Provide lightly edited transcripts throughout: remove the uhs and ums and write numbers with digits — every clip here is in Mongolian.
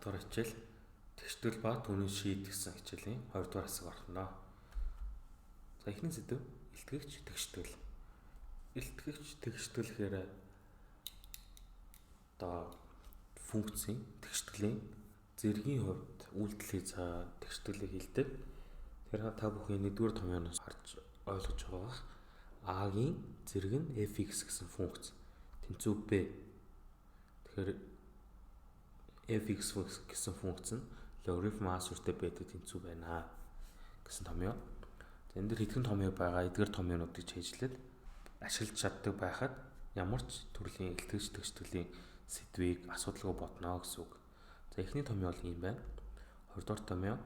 дахь хичээл тэгштэл ба түүний шийд гэсэн хичээлийн 2 дугаар хэсэг орно. За эхний сэдв илтгэгч тэгштэл. Илтгэгч тэгштэл гэхээр одоо функцийн тэгштэлийн зэргийн хувьд үйлдэлийг тэгштэлийг хэлдэг. Тэгэхээр та бүхэн 1-р томьёоноос харж ойлгож байгаа А-гийн зэрэг нь fx гэсэн функц тэнцүү b. Тэгэхээр fx гэсэн функц нь логарифм а сүртэй b-тэй тэнцүү байна гэсэн томьёо. За энэ дэр хэдхэн томьёо байгаа эдгээр томьёонуудыг чийжлээд ашиглаж чаддаг байхад ямар ч төрлийн илтгэгч тэгштэлийн сэдвийг асуудалгүй бодно гэсэн үг. За эхний томьёо бол ийм байна. 2-р томьёо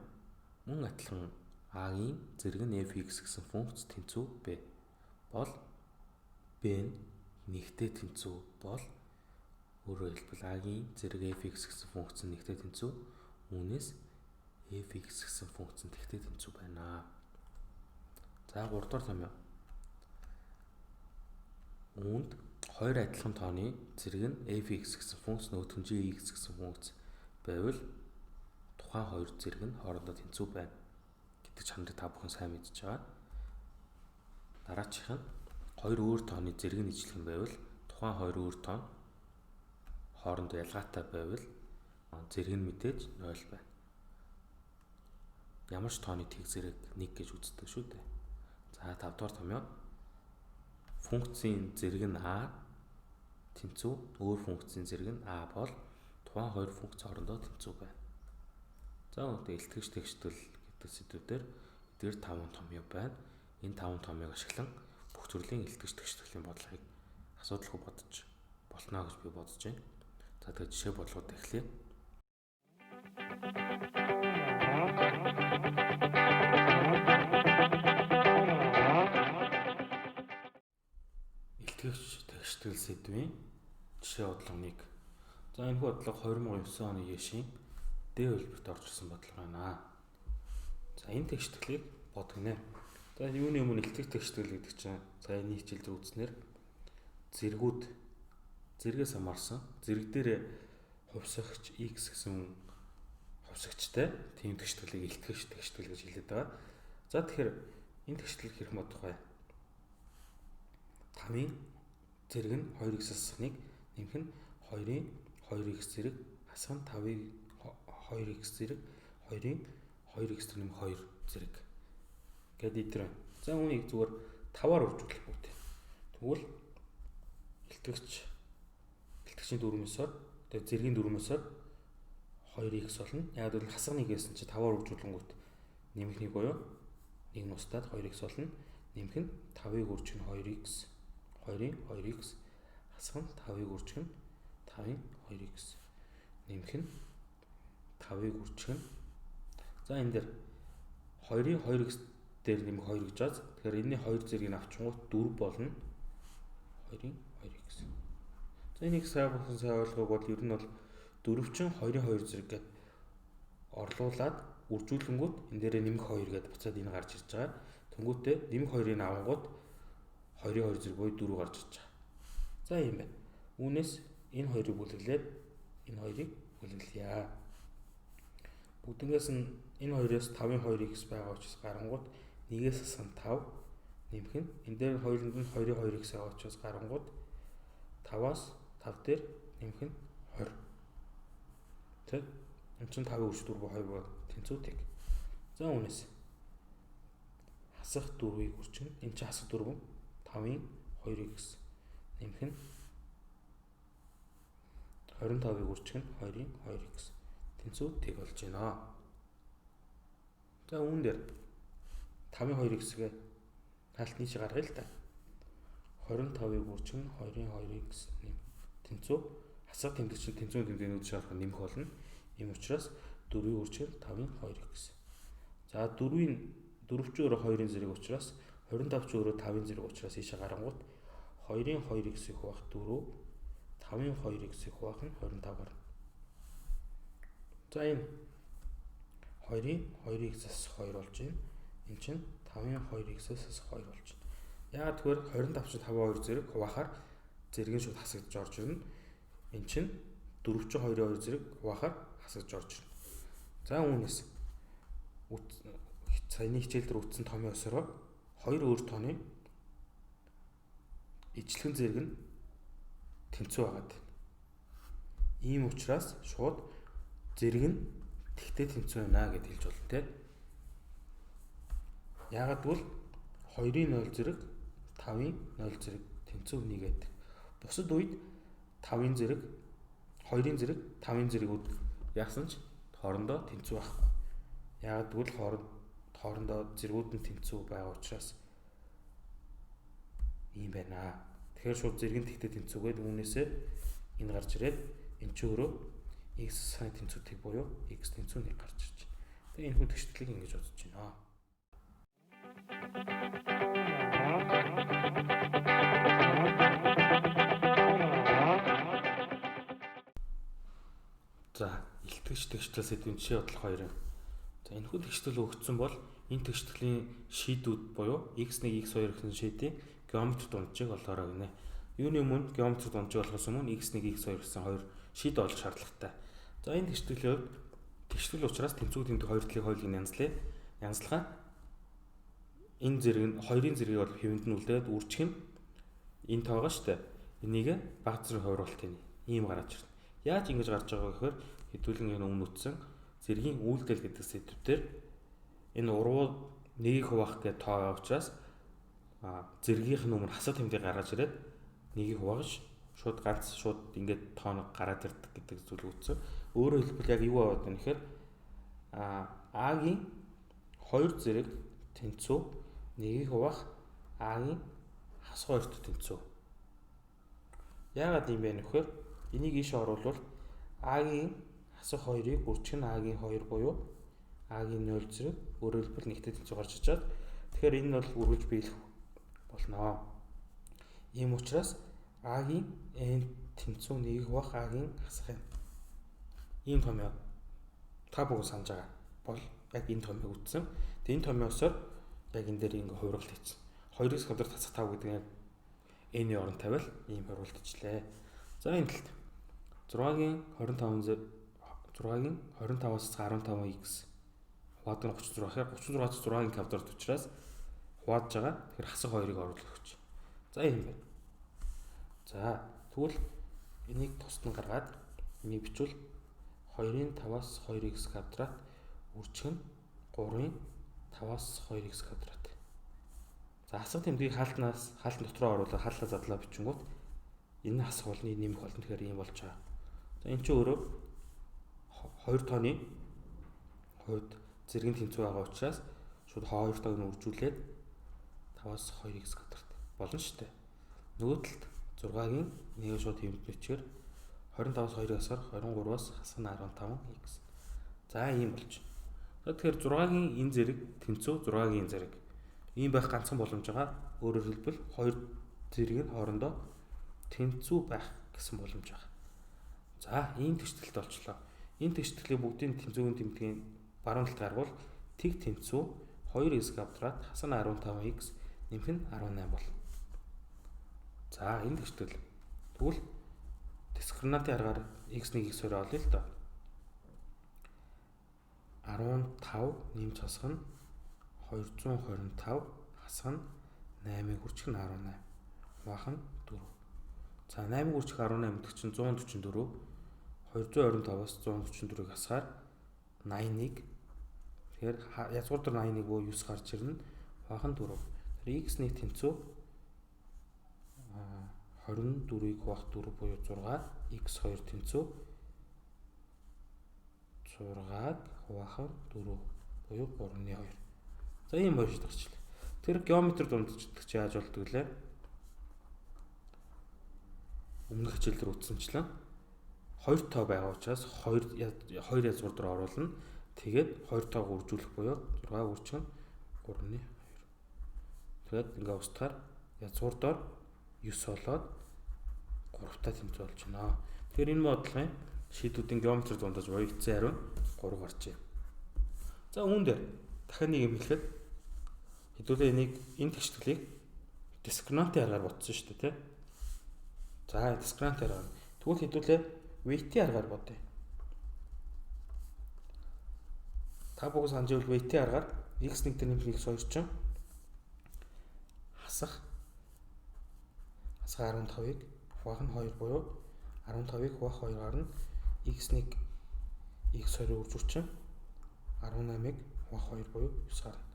мөн адилхан А-гийн зэрэг нь fx гэсэн функц тэнцүү b бол b нь нэгтэй тэнцүү бол өөрөөр хэлбэл А-гийн зэрэг fx гэсэн функц нь нэгтэй тэнцүү үүнээс fx гэсэн функц нь тэгтэй тэнцүү байна. За 3-р томьёо үүнд хоёр адилхан тооны зэрэг нь fx гэсэн функц нөгөөх нь gx гэсэн функц байвал тухайн хоёр зэрэг нь хоорондоо тэнцүү байна гэдэг чанарыг та бүхэн сайн мэдж байгаа. Дараачих нь хоёр өөр тооны зэрэг нь ижилхэн байвал тухайн хоёр өөр тоон хоорондоо ялгаатай байвал зэрэг нь мэдээж 0 байна. Ямар ч тооны тэг зэрэг 1 гэж үздэг шүү дээ. За 5-р томьёо функцийн зэрэг нь a тэнцүү өөр функцийн зэрэг нь a бол тухайн хоёр функц хоорондоо тэнцүү байна. За одоо илтгэгч тэгштэл гэдэг сэдвээр эдгээр 5 томьёо байна. Энэ 5 томьёог ашиглан бүх төрлийн илтгэгч тэгштэлийн бодлогыг асуудалгүй бодож болно гэж би бодож байна. За тэгээд жишээ бодлогод эхлэе. Илтгэгч тэгштэл сэдвийн жишээ бодлогыг. За энэ бодлого 2009 оны ЕШ-ийн Д хэлбэрт орж ирсэн бодлого байна. За энэ тэгштэглийг бодгонё. За юуны өмнө илтгэгч тэгштэл гэдэг чинь сая энэ хичээлд үзснээр зэргээс хамаарсан зэрэг дээр хувьсагч x гэсэн хувьсагчтай тийм тэгштэглийг илтгэгч тэгштэл гэж хэлээд байгаа. За тэгэхээр энэ тэгштэл хэрэг бодох бай. 5-ын зэрэг нь 2x асахныг нэмэх нь 2-ын 2x зэрэг асах нь 5-ыг 2x зэрэг 2-ын 2x нэмэх 2 зэрэг гэдэг идрэн. За үүнийг зүгээр 5-аар үржүүлэх бүгд. Тэгвэл илтгэгчийн дүрмээсээ тэгээ зэргийн дүрмээсээ 2x болно. Яг л хасах нэг гэсэн чи 5-аар үржүүлэнгүүт нэмэх нэг буюу 1 нустаад 2x болно. Нэмэх нь 5-ыг үржих нь 2x 2-ын 2x хасах нь 5-ыг үржих нь 5-ын 2x нэмэх нь 5-ыг үржих нь. За энэ дээр 2-ын 2x дээр нэмэх 2 гэж баз. Тэгэхээр энэний 2 зэргийг авчингууд 4 болно. 2-ын 2x. За энийг сайн ойлгох бол ер нь бол 4-чин 2-ын 2 зэрэг гээд орлуулад үржүүлэнгүүт энэ дээрээ нэмэх 2 гээд буцаад энэ гарч ирж байгаа. Тэнгүүтээ нэмэх 2-ыг авангууд 2-ын 2 зэрэг буюу 4 гарч ирж байгаа. За юм байна. Үүнээс энэ хоёрыг бүлэглээд энэ хоёрыг бүлэглэе. Бүгднгээс нь энэ хоёроос 5-ын 2x байгаа учраас гарангууд 1-ээс асах 5 нэмэх нь энэ дээр хоёуланд нь 2-ын 2x байгаа учраас гарангууд 5-аас 5 дээр нэмэх нь 20. Тэг. Энэ чинь 5-ын үрж 4 2 бол тэнцүүтэй. За үүнээс хасах 4-ийг үржих нь энэ чинь хасах 4 5-ын 2x нэмэх нь 25-ыг үржих нь 2-ын 2x тэнцүү тэг болж байна. За үүн дээр 5-ын 2x-гээ хаалт нийш гаргая л та. 25-ыг үржих нь 2-ын 2x тэнцүү хасах тэмдэг чинь тэнцүү тэмдэгнүүд шаарах нэмэх болно. Ийм учраас 4-ийг үржих нь 5-ын 2x. За 4 ч өөрөө 2-ын зэрэг учраас 25 ч өөрөө 5-ын зэрэг учраас ийшээ гарангууд 2-ын 2x-ийг хуваах 4 5-ын 2x-ийг хуваах нь 25 гарна. За энэ 2-ын 2x-аас 2 болж байна. Энэ чинь 5-ын 2x-аас 2 болж байна. Яагаад тэгэхээр 25 ч 5-ын 2 зэрэг хуваахаар зэрэг нь шууд хасагдж орж ирнэ. Энэ чинь 4 ч 2-ын 2 зэрэг хуваахаар хасаж орж ирнэ. За үүнээс саяны хичээл дээр үтсэн томьёо осороо хоёр өөр тооны ижлэгэн зэрэг нь тэнцүү байгаад байна. Ийм учраас шууд зэрэг нь тэгтээ тэнцүү байна гэж хэлж болно те. Яагаад гэвэл 2-ын 0 зэрэг 5-ын 0 зэрэг тэнцүү нэгээд. Бусад үед 5-ын зэрэг 2-ын зэрэг 5-ын зэрэгүүд яасан ч хоорондоо тэнцүү байхгүй. Яагаад гэвэл хоорондоо зэргүүд нь тэнцүү байгаа учраас ийм байна. Тэгэхээр шууд зэрэг нь тэгтээ тэнцүүгээд үүнээсээ энэ гарч ирээд энэ ч өөрөө x сайн тэнцүүтэй буюу x тэнцүү 1 гарч ирж байна. Тэгээ энэ хүндэтгэлийг ингэж бодож байна. За, илтгэгч тэгштэл сэдвийн жишээ бодлого 2. За, энэ хүндэтгэл өгөгдсөн бол энэ тэгштгэлийн шийдүүд буюу x1 x2 гэсэн шийдийн геометри дунджийг олоорой гинэ. Юуны өмнө геометри дунджийг олохоос өмнө x1 x2 гэсэн хоёр шийдэ олох шаардлагатай. За, энэ тэгштгэл учраас тэнцүү тэмдэг хоёр талын хоёулын янзлахаа энэ зэрэг нь хоёрын зэргийг бол хэвэнд нь үлдээд үржих нь энэ тоогоо штэ. Энийг баг зэрэг хувируулт ийм гараад ирнэ. Яаж ингэж гарч байгаа гэхээр хэдүүлэн энэ өмнө үтсэн зэргийн үйлдэл гэдэг сэдвээр энэ уруу нэгийг хуваах гэдэг тоо байгаа учраас зэргийнх нь өмнө хасаа тэмдэг гаргаж ирээд нэгийг хувааж шууд ингээд тооног гараад ирдэг гэдэг зүйл үтсэн. Өөрөөр хэлбэл яг юу аваад байна гэхээр А-гийн 2 зэрэг тэнцүү нэгийг хуваах А-гийн хас 2-т тэнцүү. Яагаад юм бэ нөхөр? Энийг ийшээ оруулбал А-гийн хасах 2-ыг үржих нь А-гийн 2 буюу А-гийн 0 зэрэг өөрөөр хэлбэл нэгтэй тэнцүү гарч ичээд тэгэхээр энэ бол үргэлж биелэх болно. Ийм учраас А-гийн n тэнцүү нэгийг хуваах А-гийн хасах юм. Ийм томьёо та бүгд санаж байгаа бол яг энэ томьёог үтсэн. Тэгээ энэ томьёосоор яг энэ дээр ингээ хувирлт хийсэн. 2-ыг квадрат хасах 5 гэдэг нь n-ийн оронд тавиал ийм хувирлт хийлээ. За энэ талд 6-гийн 25-аас 15x хуваад нь 36 гэхээр 36-аас 6-гийн квадрат учраас хувааж байгаа. Тэгэхээр хасах 2-ыг оруулах гэж. За ийм байна. За тэгвэл энийг тусад нь гаргаад энийг бичвэл 2-ын 5-аас 2x квадрат үржих нь 3-ын 5-аас 2x квадрат. За хасах тэмдгийг хаалтан дотроо оруулаад хаалта задлаа бичингүүт энэ хасах болны нэмэх болно. Тэгэхээр ийм болж байгаа. За энэ ч өөрөө 2 тооны хувьд зэргийн тэнцүү байгаа учраас шууд 2 тоог нь үржүүлээд 5-аас 2x квадрат болно шүү дээ. Нөгөө талд 6-гийн нэгээ шууд хэмнэлт бичгээр 25-аас 2-ыг хасгаар 23-аас хасах нь 15x. За ийм болж. Тэгэхээр 6-гийн энэ зэрэг тэнцүү 6-гийн энэ зэрэг ийм байх ганцхан боломж байгаа. Өөрөөр хэлбэл 2 зэрэг нь хоорондоо тэнцүү байх гэсэн боломж байгаа. За ийм тэгшгэлт болчлоо. Энэ тэгшгэлтийн бүгдийн тэнцүүгийн тэмдгийн баруун талд гарвал тэг тэнцүү 2x квадрат хасах нь 15x нэмэх нь 18 болно. За энэ тэгшгэлт тэгвэл дискриминантын аргаар x1 x2 олъё л доо. 15 нэмж хасах нь 225 хасах нь 8-ыг хүрчих нь 18. Хуваах нь 4. За 8-ыг хүрчих 18 гэдэг чинь 144. 225-аас 144-ыг хасгаар 81. Тэгэхээр язгуур дээр 81 буу 9 гарч ирнэ. Хуваах нь 4. Тэгэхээр x1 тэнцүү 24-ийг хуваах 4 буюу 6, x2 тэнцүү 6-г хуваах нь 4 буюу 3-ны 2. За ийм болж гарчлаа. Тэр геометри дундчилдаг чи яаж болдог лээ? Өмнөх хичээлээр үтсэнчлэн 2 тоо байгаа учраас 2 язгуур дээр оруулна. Тэгээд 2 тоог үржүүлэх буюу 6 үржих нь 3-ны 2. Тэгээд ингээ устгаар язгуур дээр 9 болоод 3-таа тэнцүү болж байна. Тэгэхээр энэ бодлогын шийдвүүдийн геометри дундаж буюу эцсийн хариу 3 гарчээ. За үүн дээр дахиад нэг юм хэлэхэд хэдүүлээ энэ тэгшгэлийг дискриминантын аргаар бодсон шүү дээ, тий. За дискриминантын аргаар. Тэгвэл хэдүүлээ weight-ийн аргаар бодъё. Та бүгд санаж байвал weight-ийн аргаар x1 дээр нэмэх x2 чинь хасах 15-ыг хуваах нь 2 буюу 15-ыг хуваах 2-аар нь x1 x2-ыг үржүүлчин 18-ыг хуваах 2 буюу 9 гарна.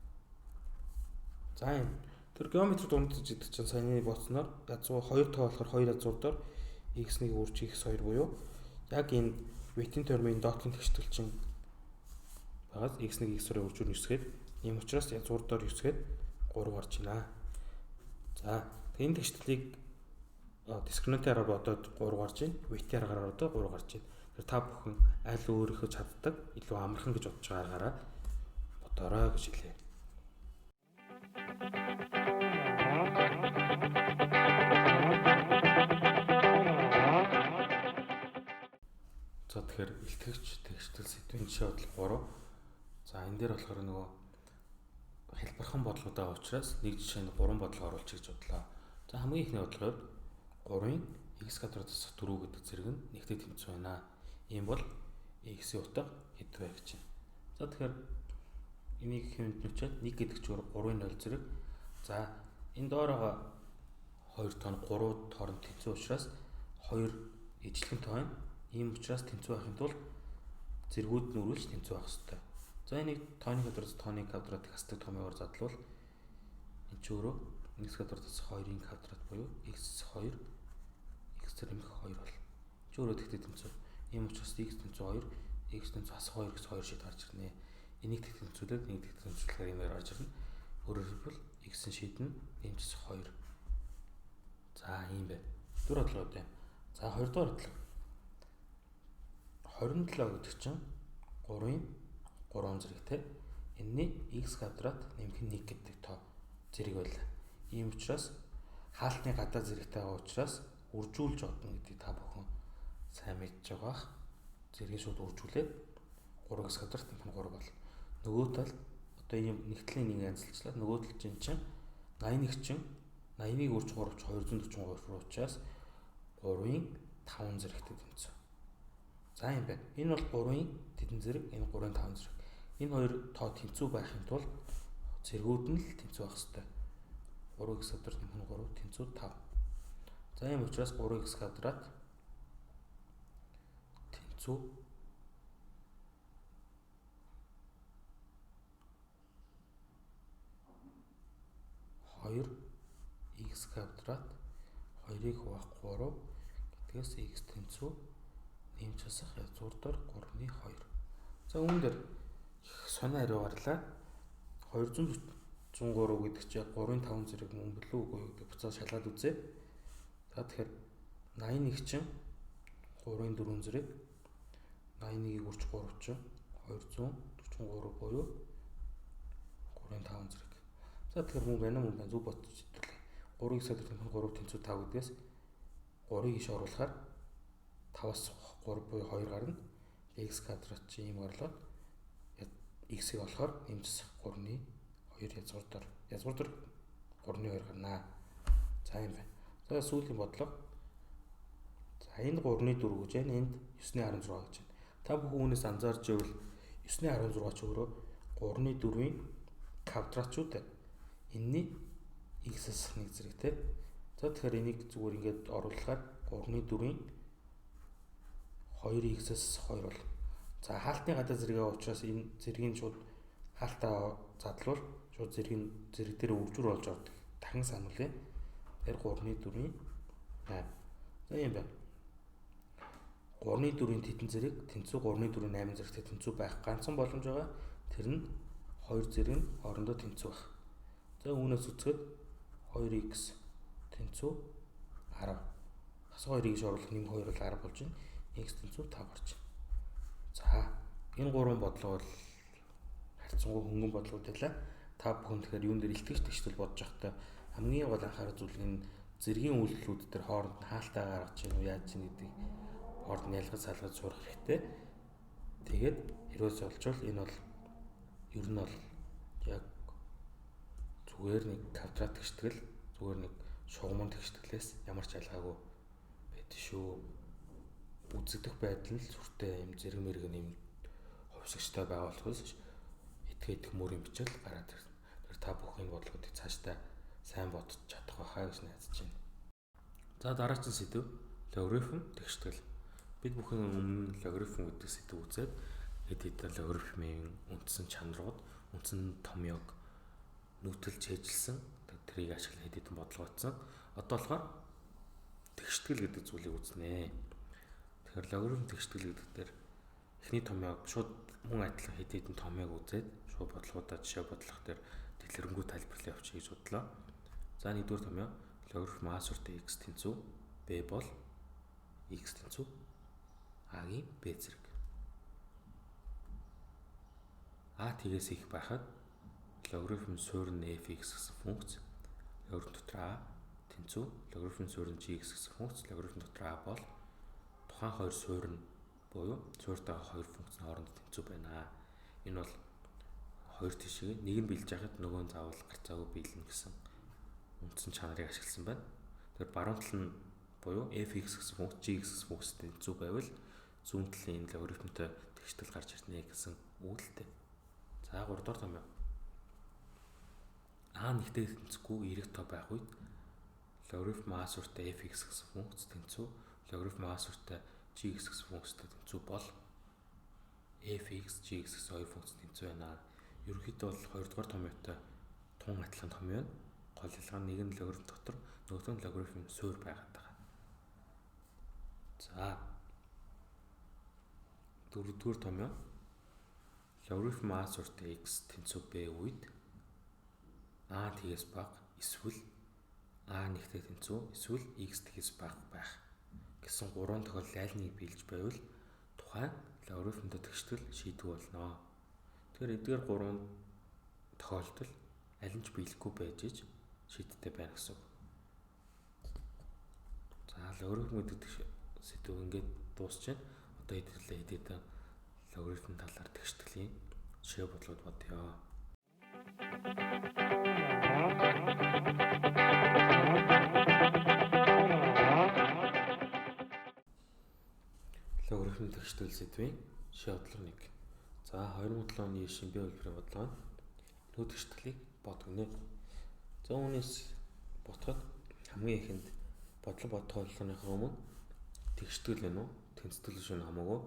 За энэ тэр геометри дундаж идэх чинь саяны бодсноор язгуу 2 тоо болохоор 2 язгуурдаар x1-ийг үржих x2 буюу яг энэ weight-ийн термийн доотлон тэгштэл чинь багаас x1 x2-ыг үржүүлнэ 9 гээд ийм учраас язгуурдаар 9 гээд 3 гарч байна. За энэ тэгштлийг дискриминантын аргаар бодоод 3 гарч байна. Weight-ийн аргаар одоо 3 гарч байна. Тэр та бүхэн аль өөрийнхөө чаддаг илүү амархан гэж бодож байгаа аргаараа бодорой гэж хэлье. За тэгэхээр илтгэгч тэгштэл сэдвийн жишээ бодлого 3. За энэ дээр болохоор нөгөө хэлбэрхэн бодлого байгаа учраас нэг жишээнд 3 бодлого оруулж гэж бодлоо. За хамгийн ихний бодлогын хувьд 3-ын x квадратаас 4 гэдэг зэрэг нь нэгтэй тэнцүү байна. Ийм бол x-ийн утга хэд вэ гэж байна. За тэгэхээр энийг хэмжиж нүчээд 1 гэдэг чигээр 3-ын 0 зэрэг. За энэ доороо 2 тоо 3 хооронд тэнцүү учраас 2 ижлэгэн тоо байна. Ийм учраас тэнцүү байхын тулд зэргүүд нь үргэлж тэнцүү байх хэрэгтэй. За энийг тооны квадратаас тооны квадратыг хасдаг томьёогоор задлвал энэ ч өөрөө x квадратаас 2-ын квадрат буюу x2 x зэрэг 2 бол ч өөрөө тэгтэй тэнцүү. Ийм учраас x тэнцүү 2 x тэнцүү хасах 2 гэсэн 2 шийд гарч ирнэ. Энийг тэгтэй тэнцүүлээд нэг тэгтэй тэнцүүлэхээр юмэр гарч ирнэ. Өөрөөр хэлбэл x-ийн шийд нь нэмжс 2. За ийм байна. Дөрөв бодлого үү. За 2 дугаар бодлого 27 гэдэг чинь 3-ын 3 зэрэгтэй. Энэний x квадрат нэмэх нь 1 гэдэг тоо зэрэг байлаа. Ийм учраас хаалтны гадаа зэрэгтэй байгаа учраас үржүүлж одно гэдгийг та бүхэн сайн мэдж байгаа бах. Зэргийг шууд үржүүлээд 3x квадрат нэмэх нь 3 бол. Нөгөө тал одоо ийм нэгтлийн нэг анзалчлаа. Нөгөө тал чинь 81 чинь 81-ийг үрж 3 ч 243 руу учраас 3-ын 5 зэрэгтэй тэнцүү. За юм байна. Энэ бол 3-ын тэдэн зэрэг, энэ 3-ын 5 зэрэг. Энэ хоёр тоо тэнцүү байхын тулд зэргүүд нь л тэнцүү байх хэрэгтэй. 3x квадрат нэмэх нь 3 тэнцүү 5. За ийм учраас 3x квадрат тэнцүү 2x квадрат 2-ыг хуваах 3 гэдгээс x тэнцүү нэмж хасах язгуурдаар 3-ны 2. За үүн дээр сонио хариу гарлаа. 243 гэдэг чинь 3-ын 5 зэрэг мөн билүү үгүй юу гэдэг буцаад шалгаад үзье. За тэгэхээр 81 чинь 3-ын 4 зэрэг 81-ийг үрж 3 чинь 243 буюу 3-ын 5 зэрэг. За тэгэхээр мөн байна мөн байна зүг бодож идэвхтэй. 3x квадрат нь 3 тэнцүү 5 гэдгээс 3-ыг иш оруулахаар 5-аас 3 буюу 2 гарна. X квадрат чи ийм гарлаад x-ийг болохоор нэмжсэх 3-ны 2 язгуурдаар 3-ны 2 гарнаа. За юм байна. За сүүлийн бодлого. За энд 3-ны 4 гэж байна. Энд 9-ны 16 гэж байна. Та бүхэн үүнээс анзаарч байвал 9-ны 16 ч өөрөө 3-ны 4-ийн квадрат ч үү. Энэний x-ээс нэг зэрэгтэй. За тэгэхээр энийг зүгээр ингээд оруулахаар 3-ны 4-ийн 2x-ээс 2 бол. За хаалтны гадаа зэрэгээ учраас энэ зэргийн шууд хаалтаа задлуул шууд зэрэг дээр өвчөр болж ордог. Дахин сануулъя. Тэр 3-ны 4-ийн 8. За юм байна. 3-ны 4-ийн тэтэн зэрэг тэнцүү 3-ны 4-ийн 8 зэрэгтэй тэнцүү байх ганцхан боломж байгаа. Тэр нь 2 зэрэг нь хоорондоо тэнцүү байх. За үүнээс үзэхэд 2x тэнцүү 10. Хас 2-ыг оруулах нэм 2 бол 10 болж байна. X тэнцүү 5 гарч байна. За энэ гурван бодлого бол харьцангуй хөнгөн бодлогод байлаа. Та бүхэн тэгэхээр юун дээр илтгэж тэгштэл бодож байхдаа хамгийн гол анхаарах зүйл нь зэргийн үйлдэлүүд дээр хооронд нь хаалтаа гаргаж чинь уу яаж чинь гэдгийг хооронд нь ялгаж салгаж сурах хэрэгтэй. Тэгээд хэрвээс олжвол энэ бол ер нь бол яг зүгээр нэг квадрат тэгштгэл зүгээр нэг шугамн тэгшгэлээс ямар ч ялгаагүй байдаг шүү. Үзэгдэх байдал нь сүртэй юм зэрэг мэрэг юм хувьсагчтай байгаа болохоос тэгээд төмөрийн бичэл гараад ирнэ. Тэр та бүхэн бодлогуудыг цаашдаа сайн бодож чадах байхаа гэж найдаж байна. За дараагийн сэдв логарифм тэгштгэл. Бид бүхэн өмнө логарифм гэдэг сэдв үзээд хэд хэдэн логарифмын үндсэн чанарууд, үндсэн томьёог нүүтэлж хэжилсэн. Тэрийг ашиглан хэд хэдэн бодлого утсан. Одоо болохоор тэгштгэл гэдэг зүйлийг үзнэ. Тэгэхээр логарифм тэгштгэл гэдэг дээр эхний томьёог шууд мөн адилхан хэд хэдэн томьёог үзээд шууд бодлогуудаа жишээ бодлого дээр дэлгэрэнгүй тайлбарлаа явуучих гэж бодлоо. За нэгдүгээр томьёо логарифм а суртаа x тэнцүү b бол x тэнцүү а-гийн b зэрэг. А тгээс их байхад логарифм суурин f(x) гэсэн функц логарифм дотор а тэнцүү логарифм суурин g(x) гэсэн функц логарифм дотор а бол тухайн хоёр суурин буюу суурьтайгаа хоёр функцийн хооронд тэнцүү байна. Энэ бол хоёр тишийг нэг нь биелж яхад нөгөө нь заавал гарцаагүй биелнэ гэсэн үндсэн чанарыг ашигласан байна. Тэгэхээр баруун тал нь буюу f(x) гэсэн функц g(x) гэсэн функцтэй тэнцүү байвал зүүн талын энэ логарифмтай тэгштэл гарч ирнэ гэсэн өгүүлэлтэй. За 3 дахь томьёо. А нэгтэй тэнцэхгүй эрэг тоо байх үед логарифм а суртаа f(x) гэсэн функц тэнцүү логарифм а суртаа g(x) гэсэн функцтэй тэнцүү бол f(x) g(x) гэсэн хоёр функц тэнцүү байна. Ерөнхийдөө бол 2 дугаар томьёотой тун адилхан томьёо нь гол ялгаа нь нэг нь логарифм дотор нөгөөх нь логарифм суурь байгаад байгаа. За 4 дугаар томьёо логарифм а суртаа x тэнцүү b үед а тгээс бага эсвэл а нэгтэй тэнцүү эсвэл x тгээс бага байх гэсэн 3 тохиолдол аль нэг биелж байвал тухайн логарифмтай тэгштгэл шийдвэ болно. Тэгэхээр эдгээр 3 тохиолдол аль нь ч биелэхгүй байж иж шийдтэй байна гэсэн үг. За логарифм гэдэг сэдв ингээд дуусч байна. Одоо хэдүүлээ хэд хэдэн логарифм талаар тэгштгэлийн жишээ бодлогод бодъё. Логарифм тэгштгэл сэдвийн жишээ бодлого 1. За 2007 оны шинэ бие хөлбөрийн бодлого нь нүүд тэгшгэлийг бодгонё. За үүнээс ботход хамгийн ихэнд бодлого бодох болгоныхоо өмнө тэгштгэл вэ нү тэнцэтгэл шүү хамаагүй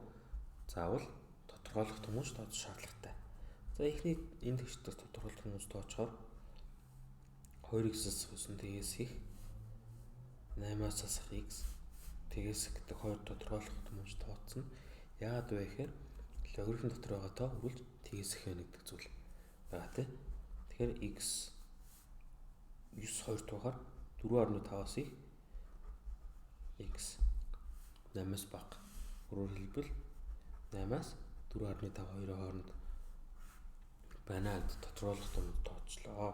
заавал тодорхойлох томооч тооцох шаардлагатай. За эхний энэ тэгшгэлээс тодорхойлох томооч тооцохоор 2x засах 9 тгээс их 8-аас засах x тгээс гэдэг хоёр тодорхойлох томооч тооцсон. Яагаад вэ гэхээр логарифм дотор байгаа тоо үргэлж тгээс их байна гэдэг зүйл байгаа тийм. Тэгэхээр x 9 2 тухаар 4.5-аас их x 8-аас бага. Өөрөөр хэлбэл 8-аас 4.5 2-ын хооронд байна гэдэг тодорхойлох томооч тооцлоо.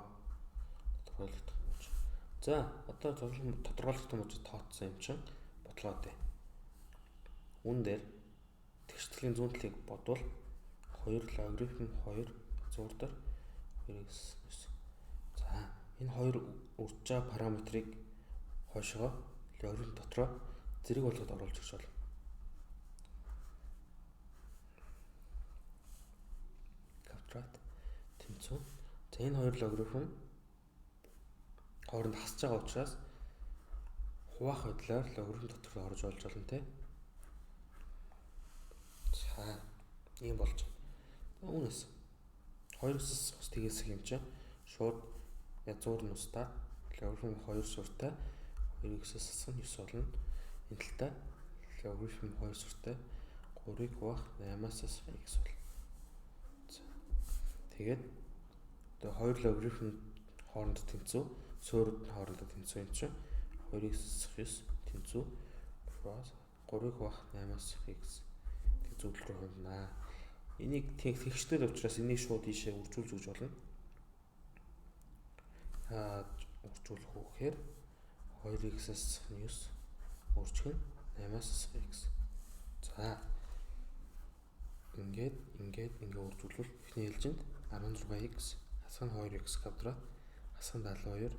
Тодорхойлох томооч. За одоо тодорхойлох томооч тооцсон юм чинь бодлого дээ. Үүн дээр тэгштгэлийн зүүн талыг бодвол 2 логарифм 2 зурдаг 2x 9. За энэ хоёр урьж байгаа параметрыг хойшоо логарифм дотроо зэрэг болгоод оруулж өгч болно. Квадрат тэнцүү. За энэ хоёр логарифм хооронд хасж байгаа учраас хуваах байдлаар логарифм дотор орж болж болно те. За ийм болж байна. Үүнээс 2-с ус тгээс юм чинь шууд язуур нь устдаа логарифм 2 суртаа 2x-с засах нь 9 болно. Энэ талдаа логарифм 2 суртаа 3-ыг хуваах 8-аас засах x болно. Тэгээд одоо 2 логарифм хооронд тэнцүү, суурьд хооронд тэнцүү юм чинь 2x засах 9 тэнцүү 3-ыг хуваах 8-аас засах x гэх зөвлөл рүү хөндлөнө. Энийг тэгштэл учраас энийг шууд ийшээ үржүүлж өгч болно. Үржүүлэх үү гэхээр 2x-с засах нь 9 үржих нь 8-аас засах x. За ингээд үржүүлвэл эхний ээлжинд 16x хасах нь 2x квадрат хасах нь 72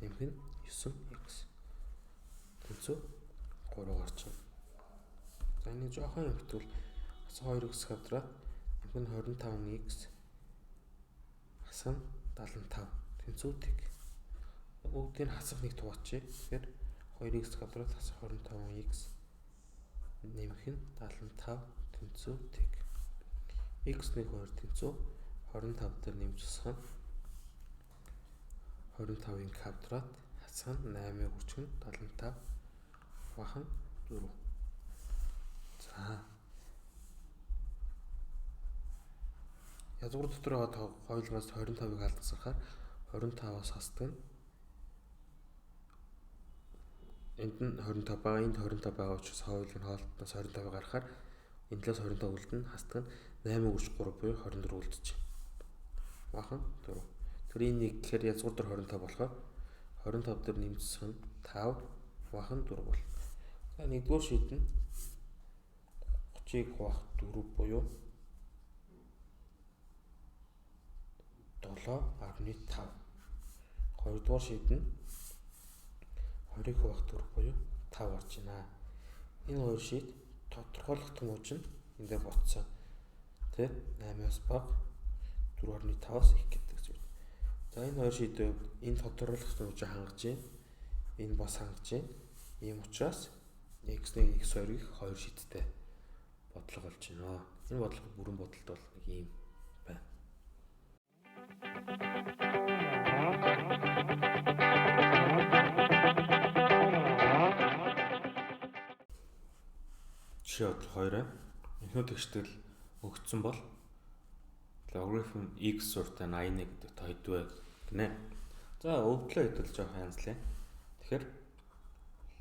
нэмэх нь 9x тэнцүү 3 гарч байна. За энийг жоохон хэмтвэл хасах 2x квадрат нэмэх нь 25x хасах нь 75 тэнцүү тэг. Бүгдийг хасах нэг туугачих. Тэгэхээр 2x квадрат хасах 25x нэмэх нь 75 тэнцүү тэг. X нэг 2 тэнцүү 25 дээр нэмж хасах нь 25-ын квадрат хасах нь 8-ыг үржих нь 75 бахан 4. За. Язгуур дотор байгаа хоёулгаас 25-ыг алдсарахаар 25-аас хасдаг нь энд нь 25 байгаа, энд 25 байгаа учраас хоёулын хоолтноос 25-ыг гаргахаар энэ талаас 25 үлдэн хасдаг нь 8-ыг үржих 3 буюу 24 үлдчих. Бахан 4. Тэр энэ нэг гэхээр язгуур дотор 25 болохоор 25 дээр нэмжсэх нь 5 бахан 4 бол. За нэгдүгээр шийд нь 30-ыг хуваах 4 буюу 7.5. Хоёрдугаар шийд нь 20-ыг хуваах 4 буюу 5 орж байна. Энэ хоёр шийд тодорхойлох томооч нь эндээ ботсон. Тэ 8-аас бага 4.5-аас их гэдэг зүйл. За энэ хоёр шийдээ энэ тодорхойлох томооч хангаж байна. Энэ бас хангаж байна. Ийм учраас x1 x2-ыг хоёр шийдтэй бодлого болж байна. Энэ бодлого бүрэн бодолд бол нэг ийм байна. Жишээ бодлого 2. Энэхүү тэгштэл өгөгдсөн бол логарифм x суртаа 81 гэдэг тойдвэ гинэ. За өвдлөө хэдүүл жоох янзлаа. Тэгэхээр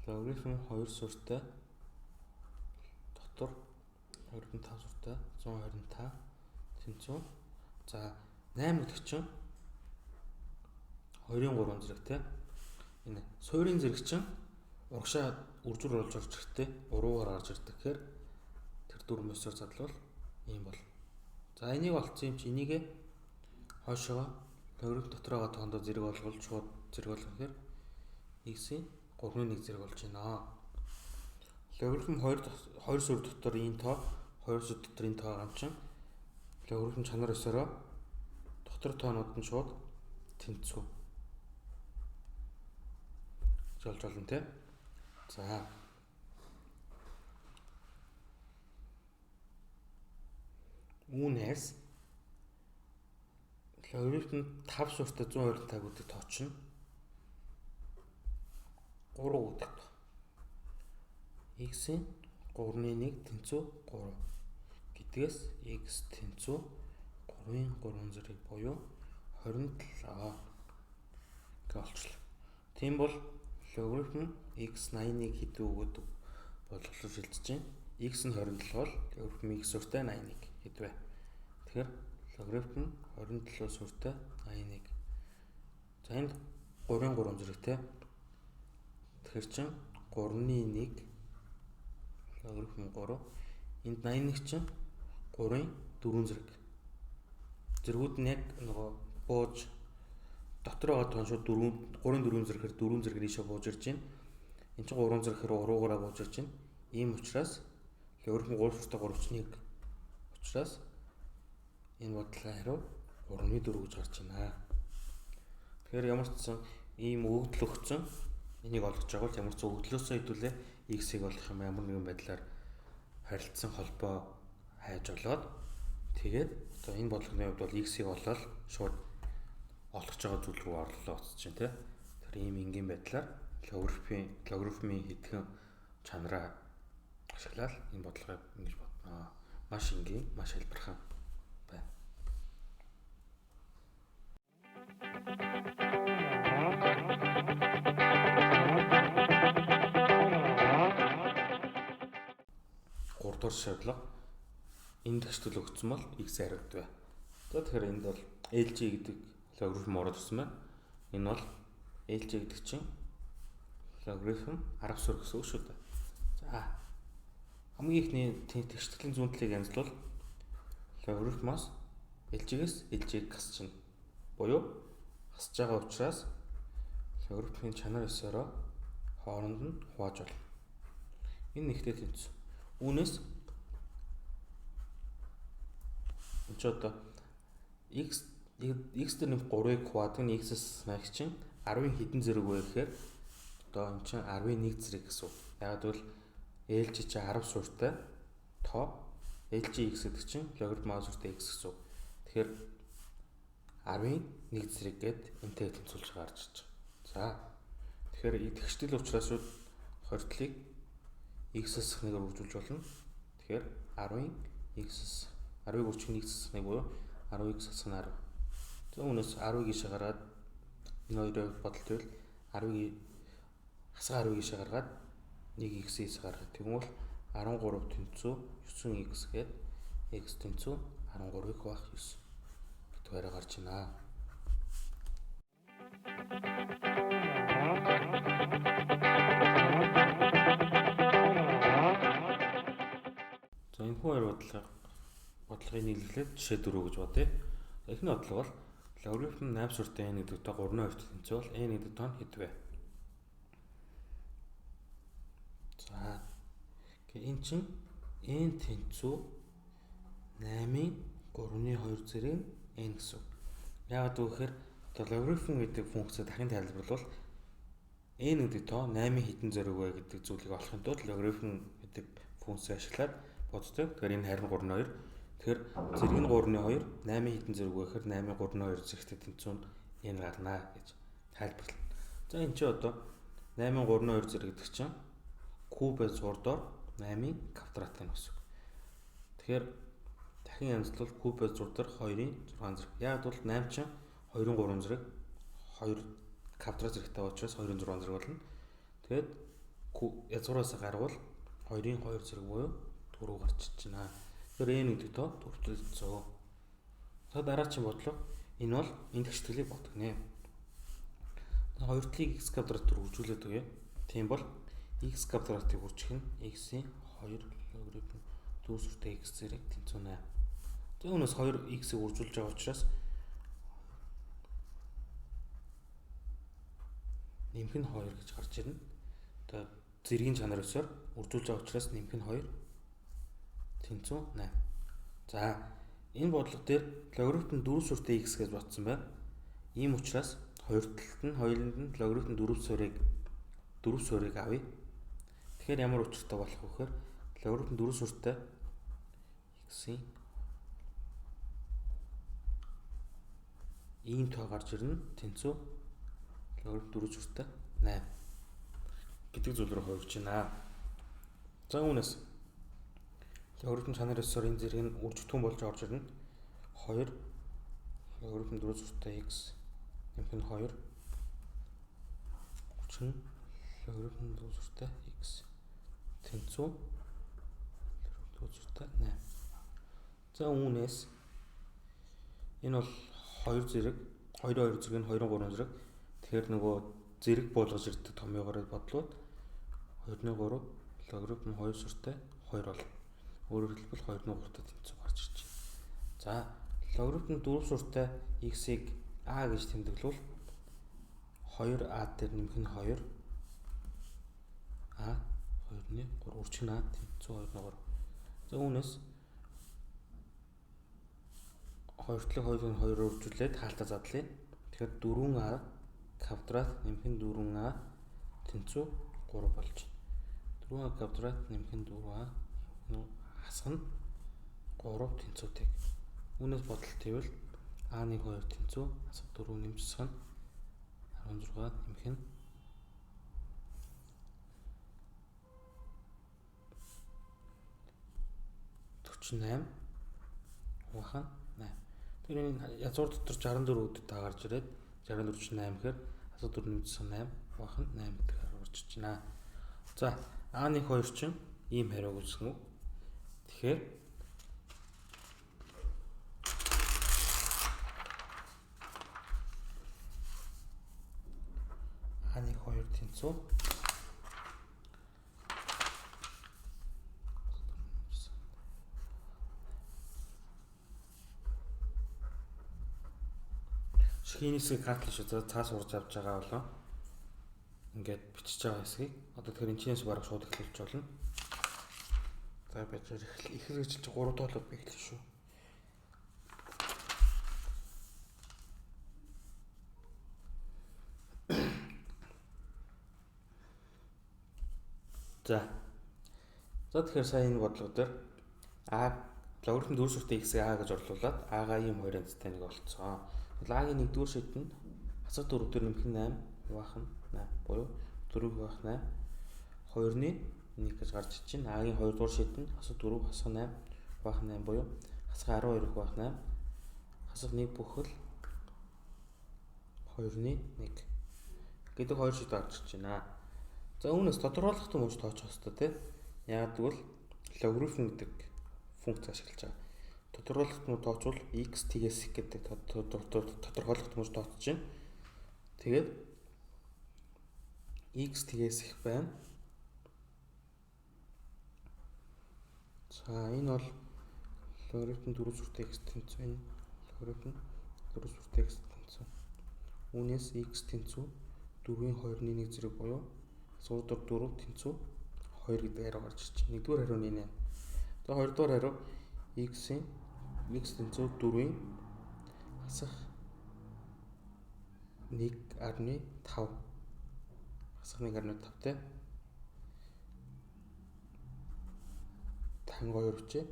логарифм 2 суртаа дотор 25 суртаа 125 тэнцүү. За 8 гэдэг чинь 2-ын 3 зэрэг те. Энэ суурийн зэрэг чинь урагшаа үржүүр болж орж ирэхтэй уруугаар гарч ирдэг. Тэгэхээр тэр дүрмөөсөөр задлал ийм бол. За энийг олцсон юм чи энийг хойшоо логарифм дотор байгаа тоондоо зэрэг олгол шууд зэрэг болгох гэхээр x-ийн 3.1 зэрэг болж байна. Логарифм 2 суурь дотор энэ тоо 2 суурь дотор энэ тоо байгаа юм чинь логарифм чанар 9-ороо дотор тоонууд нь шууд тэнцүү болж болно те. За үүнээс логарифм 5 суурьтай 125 гэдэг тоо чинь 3 гэдэг тоо. X-ийн 3.1 тэнцүү 3 гэдгээс x тэнцүү 3-ын 3 зэрэг буюу 27 гэж олчлоо. Тийм бол логарифм x 81 хэдүү өгöd боловсрол шилжиж байна. X нь 27 бол логарифм x суурьтай 81 хэдвэ. Тэгэхээр логарифм 27 суурьтай 81. За энд 3-ын 3 зэрэгтэй. Тэгэхээр чин 3.1 логарифм 3. Энд 81 чин 3-ын 4 зэрэг. Зэргүүд нь яг нөгөө бууж дотор байгаа тоон шууд 3-ын 4 зэрэгээр 4 зэрэг ийшээ бууж ирж байна. Энд чинь 3 зэрэгээр 3-аараа бууж ирж байна. Ийм учраас логарифм 3 суурьтай 3.1 учраас энэ бодлого хариу 3.4 гэж гарч байна. Тэгэхээр ямар ч сан ийм өгөгдөл өгсөн энийг олгож байгаа бол ямар ч өгөгдлөөсөө хэдүүлээ x-ийг олох юм ямар нэгэн байдлаар харилцсан холбоо хайж олоод тэгээд одоо энэ бодлогын хувьд бол x-ийг олоод шууд олгож байгаа зүйл рүү орлоо оцож чинь тий. Тэр ийм энгийн байдлаар логарифмын хэдхэн чанараа ашиглаад энэ бодлогыг ингэж бодно. Маш энгийн, маш хэлбэрхэн байна. Гуравдугаар шийдлэг энэ тэгштэл өгсөн бол x хариуд бай. За тэгэхээр энд бол LG гэдэг логарифм ороод ирсэн байна. Энэ бол LG гэдэг чинь логарифм арга суурь гэсэн үг шүү дээ. За хамгийн ихний тэгштэлийн зүүн талыг янзлуул логарифмоос LG-гээс LG-г хасч чинь буюу хасж байгаа учраас логарифмын чанар 9-ороо хооронд нь хувааж болно. Энэ нэгтэй тэнцүү. Үүнээс энэ ч одоо x x дээр нэмэх 3-ыг хуваадаг нь x-с маягч чинь 10-ын хэдэн зэрэг вэ гэхээр одоо энэ чинь 10-1 зэрэг гэсэн. Яг бол LG чи 10 суурьтай тоо LG x гэдэг чинь логарифм а суурьтай x гэсэн. Тэгэхээр 10-1 зэрэг гээд энтэй тэнцүүлж гарч иж байгаа. За тэгэхээр тэгштэл учраас хордлыг x-с нэгээр үржүүлж болно. Тэгэхээр 10-ын x-с 10-ыг үржих нь x-с нэг буюу 10x асах нь 10. За үүнээс 10-ыг ийшээ гаргаад энэ хоёроо бодолтвол 10-ыг хасаа 10-ыг ийшээ гаргаад 1x-ээс гаргах. Тэгвэл 13 тэнцүү 9x гээд x тэнцүү 13-ыг хуваах 9 гэдэг байраа гарч байна. За энэ хоёр бодлогыг нийлүүлээд жишээ 4 гэж бодъё. Эхний бодлого бол логарифм 8 суурьтай n гэдэг тоо 3-2 тэнцүү бол n гэдэг тоо нь хэд вэ? За энэ чинь n тэнцүү 8-ын 3-2 зэрэг n гэсэн. Яагаад гэвэл логарифм гэдэг функцээ дахин тайлбарлавал n гэдэг тоо 8-ын хэдэн зэрэг вэ гэдэг зүйлийг олохын тулд логарифм гэдэг функцийг ашиглаад боддог. Тэгэхээр энэ харин 3-2. Тэгэхээр зэрэг нь 3-2 8-ын хэдэн зэрэг вэ гэхээр 8-ын 3-2 зэрэгтэй тэнцүү нь n гарна гэж тайлбарлана. За энэ чинь одоо 8-ын 3-2 зэрэг гэдэг чинь кубээс зурдоор 8-ын квадратын гэсэн. Тэгэхээр дахин янзлал кубээс зурдоор 2-ын 6 зэрэг. Яг бол 8 чинь 2-ын 3 зэрэг 2 квадрат зэрэгтэй учраас 2-ын 6 зэрэг болно. Тэгээд язгуураас гарвал 2-ын 2 зэрэг буюу 4 гарч иж байна. Тэгэхээр n гэдэг тоо 4 тэнцүү. За дараагийн бодлого энэ бол энэ тэгшгэлийг бодгонэ. Хоёр талыг x квадратаар үржүүлээд өгье. Тийм бол x квадратыг үржих нь x-ийн 2 логарифм дүү сүртэй x зэрэг тэнцүү 8. За үүнээс 2x-ийг үржүүлж байгаа учраас нэмэх нь 2 гэж гарч ирнэ. Одоо зэргийн чанар өсөөр үржүүлж байгаа учраас нэмэх нь 2 тэнцүү 8. За энэ бодлого дээр логарифм 4 суурьтай x гэж бодсон байна. Ийм учраас хоёр талд нь хоёуланд нь логарифм 4 суурийг авъя. Тэгэхээр ямар учиртай болох вэ гэхээр логарифм 4 суурьтай x-ийн ийм тоо гарч ирнэ. Тэнцүү логарифм 4 суурьтай 8 гэдэг зүйл рүү хувирч байна. За үүнээс логарифм чанар өсөөр энэ зэрэг нь үржигдхэн болж орж ирнэ. 2 логарифм 4 суурьтай x нэмэх нь 2 үржих нь логарифм 4 суурьтай x тэнцүү логарифм 4 суурьтай 8. За үүнээс энэ бол 2 зэрэг 2 зэрэг нь 2-3 зэрэг. Тэгэхээр нөгөө зэрэг буулгаж ирдэг томьёогоор бодлоод 2-3 логарифм 2 суурьтай 2 бол өөрөөр хэлбэл 2-3-тай тэнцүү гарч ирж байна. За логарифм 4 суурьтай x-ийг a гэж тэмдэглэвэл 2a дээр нэмэх нь 2 a 2-ны 3 үржих нь a тэнцүү 2-3. За үүнээс 2 талыг 2-2-оор үржүүлээд хаалтаа задлаа. Тэгэхээр 4a квадрат нэмэх нь 4a тэнцүү 3 болж байна. 4a квадрат нэмэх нь 4a хасах нь 3 тэнцүүтэй. Үүнээс бодолт хийвэл a-ны 2 тэнцүү хасах 4 нэмжсэх нь 16 нэмэх нь 48 хуваах нь 8. Тэгэхээр энэ язгуур дотор 64 үдэд та гарч ирээд 64-8 гэхээр хасах 4 нэмжсэх 8 хуваах нь 8 гэдэг хариу орж иж байна. За a-ны 2 чинь ийм хариу үүсгэн үү. Тэгэхээр a-ны 2 тэнцүү шинэ хэсгийг катлж цаас урж авч байгаа болоо ингээд бичиж байгаа хэсгийг одоо тэгэхээр энэ чинээс бараг шууд эхлүүлж болно. За байж эхлэж 3 тоолог эхлэх шүү. За. За тэгэхээр сая энэ бодлого дээр логарифм дөрөв сүртэй x-ийг a гэж орлуулад a-га ийм хоёр янзтай нэг олцсон. Тэгэхээр a-гийн нэгдүгээр шид нь хасах 4 дээр нэмэх нь 8, хуваах нь 8 буюу 4 хуваах 8 2-ны 1 гэж гарч иж чинь. A-гийн 2 дугаар шид нь хасах 4 хасах 8 хуваах 8 буюу хасах 12 хуваах 8 хасах 1 бүхэл 2-ны 1 гэдэг хоёр шид гарч иж байна. За үүнээс тодорхойлох юм уу тооцох хэрэгтэй тийм. Яг тэгвэл логарифм гэдэг функц ашиглаж байгаа. Тодорхойлох юм тооцвол x тгс гэдэг тодорхойлох юм тооцож байна. Тэгээд x тгс их байна. За энэ бол логарифм 4 сүртэй x тэнцүү энэ логарифм 4 сүртэй x тэнцүү. Үүнээс x тэнцүү 4-ийн 2-ны 1 зэрэг буюу 4 тэнцүү 2 гэдэг хариу гарч ирж байна. Нэгдүгээр хариу нь энэ. За хоёрдугаар хариу x-ийн x тэнцүү 4-ийн хасах 1.5 хасах 1.5 те тань 2 хүчээ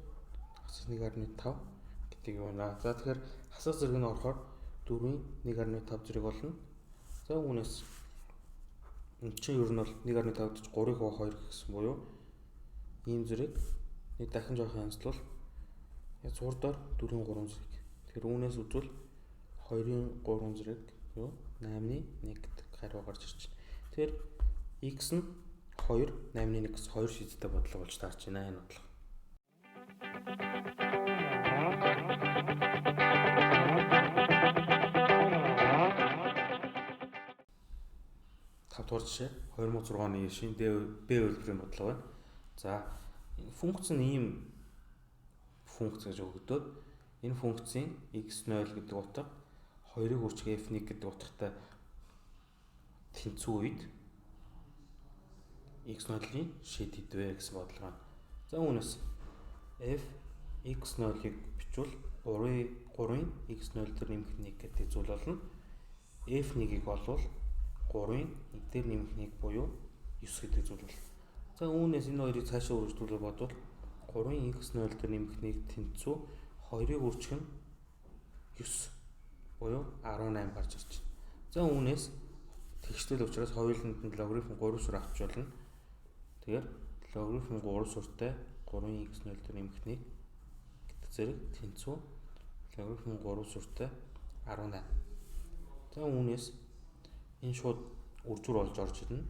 хасах 1.5 гэдэг юм байна. За тэгэхээр хасах зэрэг нь орохоор 4-ийн 1.5 зэрэг болно. За үүнээс энэ чинь ер нь бол 1.5 гэж 3-ыг хуваах 2 гэсэн буюу ийм зэрэг нэг дахин жоох янзлал язгуурдаар 4-ийн 3 зэрэг. Тэгэхээр үүнээс үзвэл 2-ийн 3 зэрэг юу 8-ны 1 гэдэг хариу гарч ирж байна. Тэгэхээр x нь 2, 8-ны 1 гэсэн 2 шийдтэй бодлого болж таарч байна энэ бодлого. Тавдугаар жишээ 2006 оны шинэ Б үйлдвэрийн бодлого байна. За функц нь ийм функц гэж өгөгдөөд энэ функцийн x0 гэдэг утга 2-ыг хүрчих f1 гэдэг утгатай тэнцүү үед x0-ийн шид хэдвэ гэсэн бодлого байна. За үүнээс f x0-ыг бичвэл 3-ын x0 дээр нэмэх 1 гэдэг зүйл болно. f1-ийг болвол 3-ын 1 дээр нэмэх 1 буюу 9 гэдэг зүйл бол. За үүнээс энэ хоёрыг цаашаа үргэлжлүүлэх бодвол 3-ын x0 дээр нэмэх 1 тэнцүү 2-ыг үржих нь 9 буюу 18 гарч ирж байна. За үүнээс тэгштэл учраас хоёуланд нь логарифм 3 сүр авч болно. Тэгэхээр логарифм 3 сүртэй 3-ын x0 дээр нэмэх 1 гэдэг зэрэг тэнцүү логарифм 3 сүртэй 18. За үүнээс энэ шууд үржүүр болж орж ирнэ.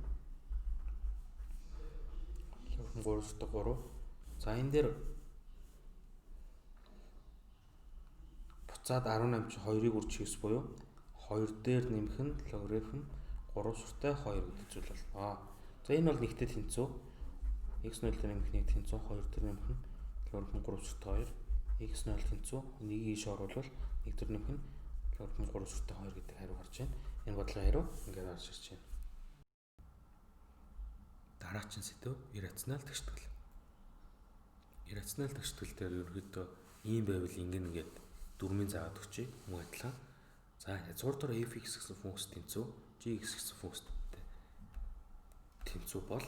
Логарифм 3 сүртэй 3. За энэ дээр буцаад 18 чи 2-ыг үржихээс буюу 2 дээр нэмэх нь логарифм 3 сүртэй 2 гэдэг зүйл болно. За энэ бол нэгтэй тэнцүү. x0 дээр нэмэх 1 тэнцүү 2 дээр нэмэх нь логарифм 3 сүртэй 2. x0 тэнцүү энийг ийш оруулбал 1 дээр нэмэх нь логарифм 3 сүртэй 2 гэдэг хариу гарч байна. Энэ бодлогын хариу ингээд гарч ирж байна. Дараагийн сэдв иррационал тэгштгэл. Иррационал тэгштгэл дээр ерөөдөө ийм байвал ингэнэ гэдэг дөрмийн заагаад өгчээ мөн адилхан. За язгуур дээр f(x) гэсэн функц тэнцүү g(x) гэсэн функцтэй тэнцүү бол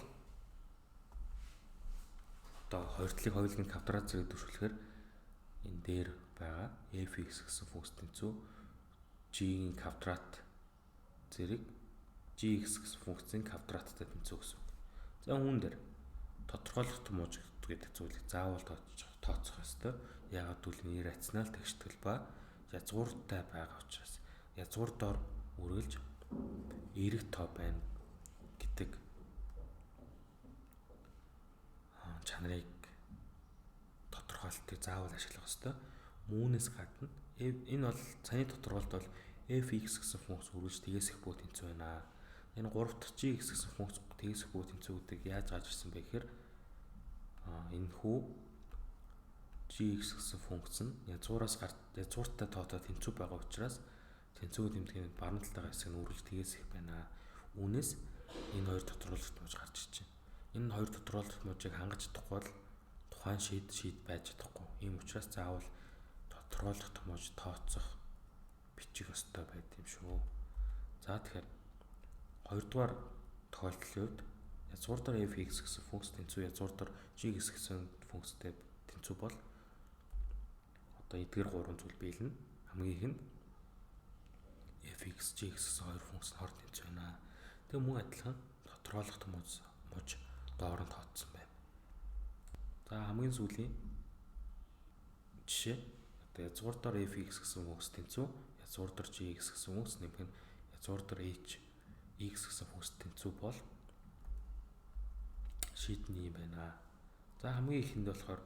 одоо хоёр талыг хоёулын квадрат зэрэг төвшүүлэхээр энэ дээр байгаа f(x) гэсэн функц тэнцүү g-ийн квадрат зэрэг g(x) гэсэн функцийн квадраттай тэнцүү гэсэн үг. За үүн дээр тодорхойлох томооч гэдэг зүйлийг заавал тооцох ёстой. Яагаад гэвэл энэ рационал тэгштгэл ба язгууртай байгаа учраас язгуур дор үргэлж эерэг тоо байна гэдэг чанарыг тодорхойлтыг заавал ашиглах ёстой. Үүнээс гадна энэ бол цааны тодорхойлт бол f(x) гэсэн функц үргэлж тгээс их буй тэнцүү байна. Энэ 3 дахь g(x) гэсэн функц тгээс их буй тэнцүү гэдэг яаж гарч ирсэн бэ гэхээр энэ хүү g(x) гэсэн функц нь язгууртай тоотой тэнцүү байгаа учраас тэнцүү тэмдгийн баруун талтай хэсэг нь үргэлж тгээс их байна. Үүнээс энэ хоёр тодорхойлолт мууж гарч ирж байна. Энэ хоёр тодорхойлолт муужийг хангаж чадахгүй бол тухайн шийд байж чадахгүй. Ийм учраас заавал тодорхойлох томооч тооцох бичих ёстой байт юм шүү. За тэгэхээр хоёрдугаар тохиолдлын үед язгуур дээр fx гэсэн функц тэнцүү язгуур дээр gx гэсэн функцтэй тэнцүү бол одоо эдгээр гурван зүйл биелнэ. Хамгийн их нь fx, gx гэсэн хоёр функц хор тэнцүү байна. Тэгээ мөн адилхан тодорхойлох мууж доор нь тооцсон байна. За хамгийн сүүлийн жишээ одоо язгуур дээр fx гэсэн функц тэнцүү язгуур дээр gx гэсэн функц нэмэх нь язгуур дээр hx гэсэн функц тэнцүү бол шийдний юм байна. За хамгийн ихэнд болохоор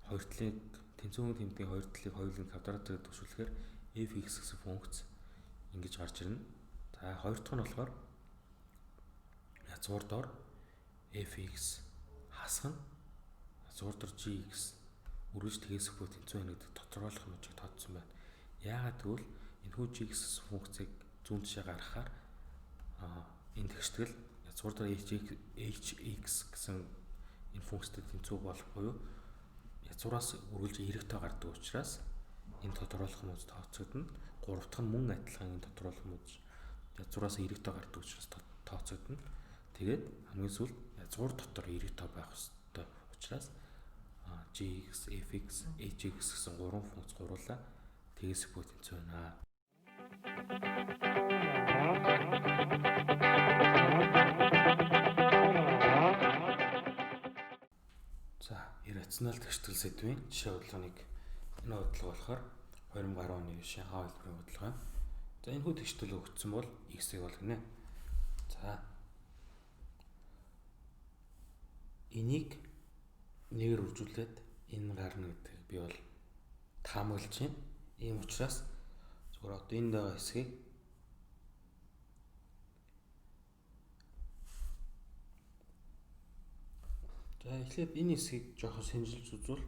хоёр талыг тэнцүүн тэмдгийн хоёр талыг хоёулын квадратаар төвшүүлэхээр fx гэсэн функц ингэж гарч ирнэ. За хоёр дахь нь болохоор язгуур доор fx хасах нь язгуур доор gx үргэлж тгээс бүх тэнцүү байна гэдэг тодорхойлох мужийг тооцсон байна. Яагаад гэвэл энэхүү gx гэсэн функцийг зүүн тишээ гаргахаар энэ тэгштгэл язгуур дээр hx гэсэн энэ функцтэй тэнцүү болох буюу язгуураас үргэлж эрэгтэй гардаг учраас энэ тодорхойлох мууж тооцогдно. Гурав дахь нь мөн адилхан энэ тодорхойлох мууж язгуураас эрэгтэй гардаг учраас тооцогдно. Тэгээд хамгийн сүүлд язгуур дотор эрэгтэй байх ёстой учраас gx, fx, hx гэсэн гурван функц гуруулаа тгээс бүх тэнцүү байна. За, иррационал тэгштгэл сэдвийн жишээ бодлогыг энэ бодлого болохоор 2010 оны Шанхай хэлбэрийн бодлого. За энэ хүү тэгштгэл өгсөн бол x-ийг болгоно. За энийг нэгээр үржүүлээд энэ гарна гэдгийг би бол таамаглаж байна. Ийм учраас зүгээр одоо энд байгаа хэсгийг за эхлээд энэ хэсгийг жоохон шинжилж үзвэл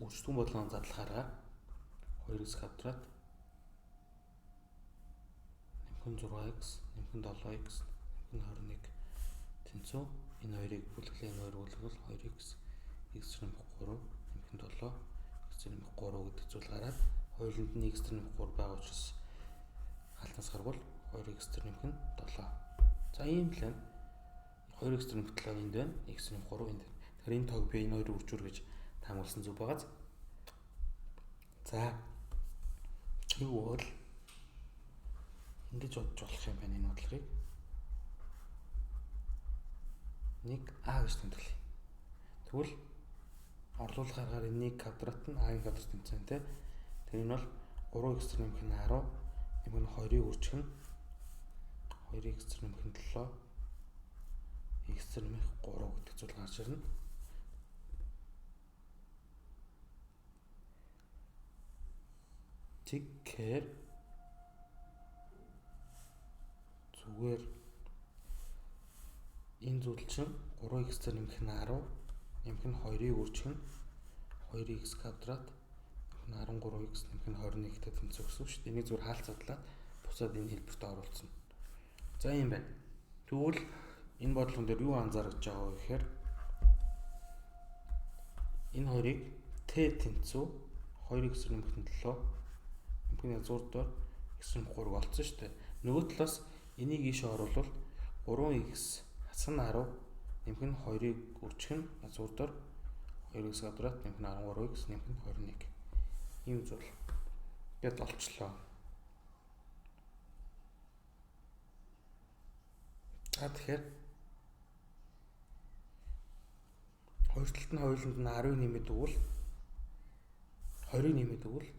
үржтгэн бодлогын задлахаараа 2x квадрат нэмхэн 6x нэмхэн 7x нэмхэн 21 тэнцүү энэ хоёрыг бүлэглээ энэ хоёр бүлгэл 2x x нэмэх 3 нэмхэн 7 x нэмэх 3 гэдэг зүйл гараад хоёуланд нь x нэмэх 3 байгаа учраас халтнаас гарвал 2x нэмхэн 7. За ийм л байна. 2x нэмэх 7 энд байна. X нэмэх 3 энд. Тэгэхээр энэ тоог би энэ хоёрыг үржүүр гэж таамагласан зүг байгааз. За тэгвэл ингэж бодож болох юм байна энэ бодлогыг. Нэг а гэж тэмдэглэе. Тэгвэл орлуулахаар энийг квадрат нь а-ийн квадрат тэмцэн тэ. Тэр энэ бол 3x нэмэх нь 10 нэмэх нь 20-ыг үржих нь 2x нэмэх нь 7 x нэмэх 3 гэдэг зүйл гарч ирнэ. Тэгэхээр зүгээр энэ зүйл чинь 3x нэмэх нь 10 нэмэх нь 2-ыг үржих нь 2x квадрат нэмэх нь 13x нэмэх нь 21 гэдэг тэнцүү гэсэн үг шүү дээ. Энийг зүгээр хаалцадлаад буцаад энэ хэлбэрт оруулсан. За юм байна. Тэгвэл энэ бодлогон дээр юу анзаарч байгаа вэ гэхээр энэ хоёрыг t тэнцүү 2x нэмэх нь 7 нэмэх нь язгуур дээр x нэмэх 3 болсон шүү дээ. Нөгөө талаас энийг ийшээ оруулвал 3x хасах нь 10 нэмэх нь 2-ыг үржих нь язгуур дээр 2x квадрат нэмэх нь 13x нэмэх нь 21. Ийм зүйл. Гэт олчлоо. Тэгэхээр хоёр талд нь хоёуланд нь 10-ыг нэмээд өгвөл 20-ыг нэмээд өгвөл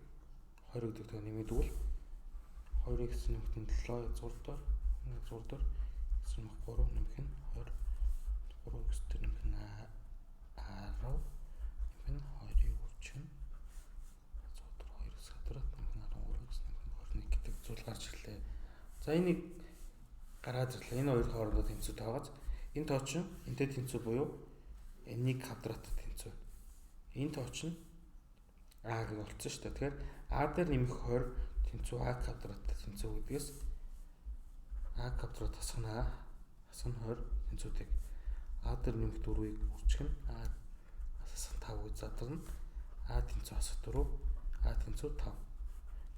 20 гэдэг тоо нэмээд өгвөл 2x нэмэх нь 7 язгуур дээр x нэмэх 3 нэмэх нь 20 3x нэмэх нь 10 нэмэх нь 2-ыг үржих нь язгуур дээр 2x квадрат нэмэх нь 13x нэмэх нь 21 гэдэг зүйл гарч ирлээ. За энийг гараад ирлээ. Энэ хоёр хоорондоо тэнцүү таагааз энэ тоо чинь энтэй тэнцүү буюу n-ийг квадрат тэнцүү. Энэ тоо чинь а гэж болцсон шүү дээ. Тэгэхээр а дээр нэмэх 20 тэнцүү а квадрат тэнцүү гэдгээс а квадрат хасах нь а хасах нь 20 тэнцүүтэй. А дээр нэмэх 4-ийг үржих нь а хасах 5 гэж задарна. А тэнцүү хасах 4 а тэнцүү 5.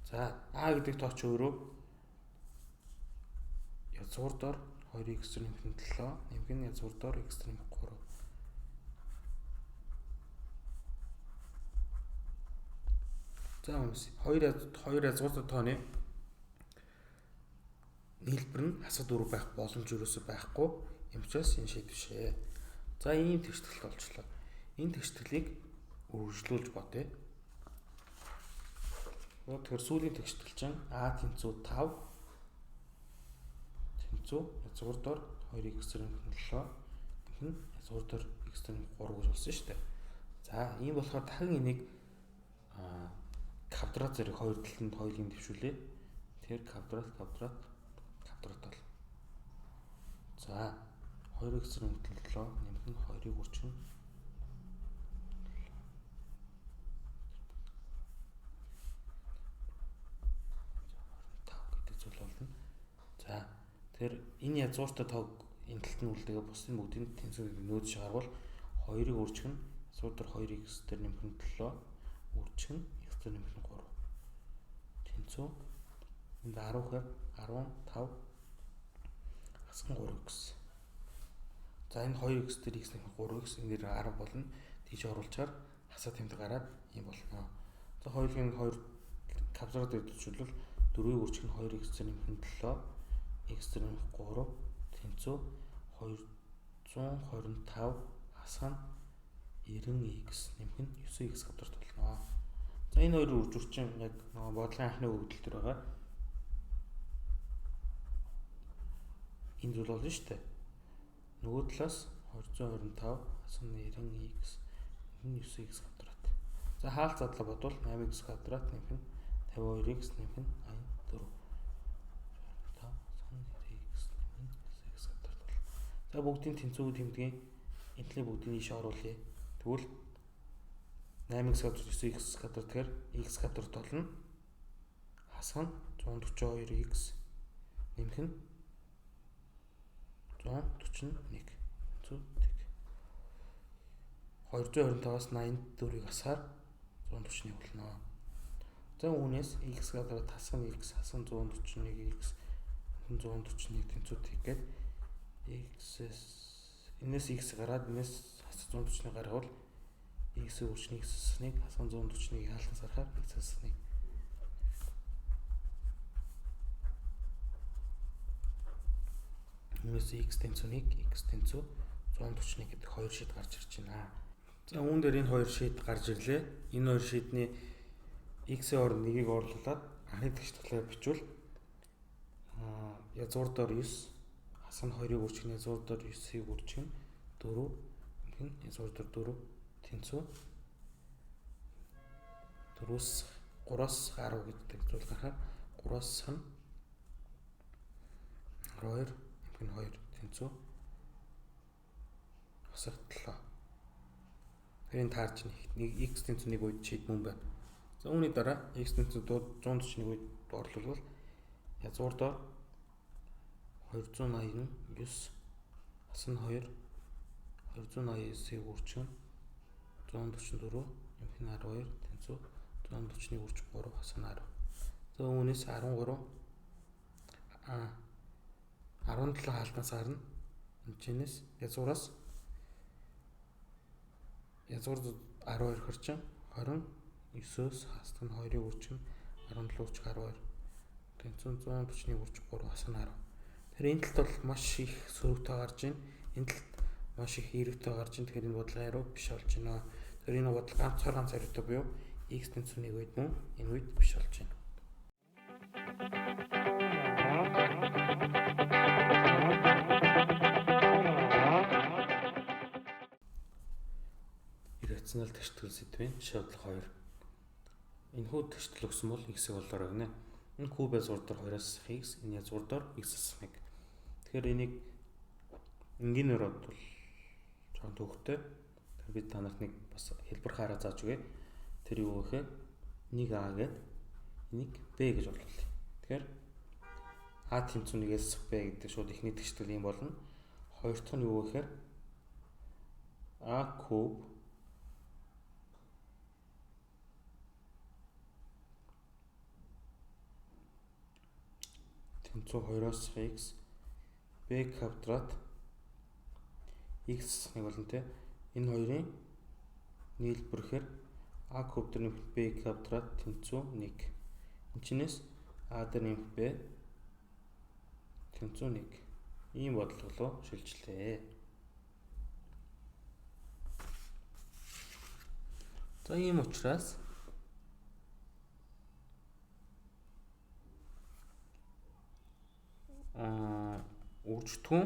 За а гэдэг тоо чи өөрөө язгуур дор 2x нэмэх нь 7 нэмэх нь язгуур дор x нэмэх 3. За хүмүүс 2 язгууртай тооны нийлбэр нь хасах дөрөв байх боломж юусоо байхгүй юм учраас энэ шийдвэр шээ. За ийм тэгштэл болчлоо. Энэ тэгштлийг үргэлжлүүлж бодъё. Тэгэхээр сүүлийн тэгштэл чинь a тэнцүү 5 тэнцүү язгуур дор 2x нэмэх 7 нэмэх нь язгуур дор x нэмэх 3 гэж болсон шүү дээ. За ийм болохоор дахин энийг квадрат зэрэг хоёр талд хоёулын дэвшүүлээ. Тэгэхээр квадрат бол. За 2x нэмэх 7 нэмэх нь 2-ыг үржих нь 5 гэдэг зүйл болно. За тэгэхээр энэ язгууртай тог энэ талд нь үлдээгээ бусдын бүгдийн тэнцвэрийг нөөц шиг харвал 2-ыг үржих нь язгуур дор 2x дээр нэмэх нь 7 үржих нь x дээр нэмэх нь 3. Тэнцүү энд 10 гэхээр 15 хасах 3x. За энэ 2x дээр x нэмэх 3x энэ дээр 10 болно. Тийш оруулчаар хасаа тэмдэг гараад юм болно. За хоёулын 2 квадрат дээр төчүүлвэл 4-ийг үржих нь 2x дээр нэмэх нь 7 x дээр нэмэх 3 тэнцүү 225 хасаа 90x нэмэх нь 9x квадрат болно. За энэ хоёрын үржүүлч чинь яг бодлогын анхны өгөгдөл төр байгаа. Энэ зүйл болно шүү дээ. Нөгөө талаас 225 хасаа 90x нэмэх нь 9x квадрат. За хаалт задлаа бодвол 8x квадрат нэмэх нь 52x нэмэх нь 84. 5x нэмэх нь 9x квадрат болно. За бүгдийн тэнцүү тэмдгийн энэний бүгдийг ийш оруулъя. Тэгвэл 8x квадрат 9x квадрат тэгэхээр x квадрат болно. Хасах нь 142x нэмэх нь 141. Зүг. 225-аас 84-ийг хасаар 141 болно. За үүнээс x квадрат хасах нь x хасах 141x 141 тэнцүүд хийгээд x-с энэс x гараад энэс хасах 141 гаргавал x-ийн үржих x хасахныг хасах 141-ийг хаалтан сарахаар x хасахныг энэс x тэнцүүнийг x тэнцүү 141 гэдэг хоёр шийд гарч ирж байна. За үүн дээр энэ хоёр шийд гарч ирлээ. Энэ хоёр шийдний x-ийн орнд нэгийг оруулаад анхны тэгштэглээр бичвэл язгуур дор 9 хасах нь 2-ыг үржих нь язгуур дор 9-ийг үржих нь 4 нэмэх нь язгуур дор 4 тэнцүү 4-с 3-аас 10 гэдэг зүйл гарахаар 3-аас нь 12 нэмэх нь 2 тэнцүү хасах 7. Тэрийн таарч нэг x тэнцүүнийг үед шийд мөн байна. За үүний дараа x тэнцүү 141 үед орлуулвал язгуур дор 289 хасах нь 2 289-ийг үржих нь 144 нэмэх нь 12 тэнцүү 141 үржих 3 хасах нь 10. За үүнээс 13 17 хаалтнаас харна. Энэчнээс язгуураас язгуур 12 хэрчэн 29-өөс хасах нь 2-ыг үржих нь 17 үржих 12 тэнцүү 141 үржих 3 хасах нь 10. Тэгэхээр энэ талд бол маш их сөрөгтэй гарч байна. Энэ талд маш их эрэгтэй гарч байна. Тэгэхээр энэ бодлого хариу биш болж байна. Тэгэхээр энэ бодлого ганц хариутай буюу x тэнцүүнийг үед мөн энэ үед биш болж байна. Иррационал тэгштгэл сэдвийн шийдлэл 2. Энэхүү тэгштгэл өгсөн бол x-ийг болоор өгнө. Энэ куб язгуур дор 2-аас x, энэ язгуур дор x асах 1. Тэгэхээр энийг энгийнээр бодвол жоохон төвхтэй. Тэгэхээр бид та нарт нэг бас хэлбэр хараа зааж өгье. Тэр юу гэхээр 1a гээд энийг b гэж орлуулъя. Тэгэхээр a тэнцүүнийг s b гэдэг шууд ихний тэгштгэл юм болно. Хоёр дахь нь юу гэхээр a куб тэнцүү 2-оос x b квадрат x нэг болно те. Энэ хоёрын нийлбэрэхээр a куб дээр нэмэх b квадрат тэнцүү 1. Энэчнээс a дээр нэмэх b тэнцүү 1. Ийм бодлого шилжлээ. За ийм учраас үржтгүүн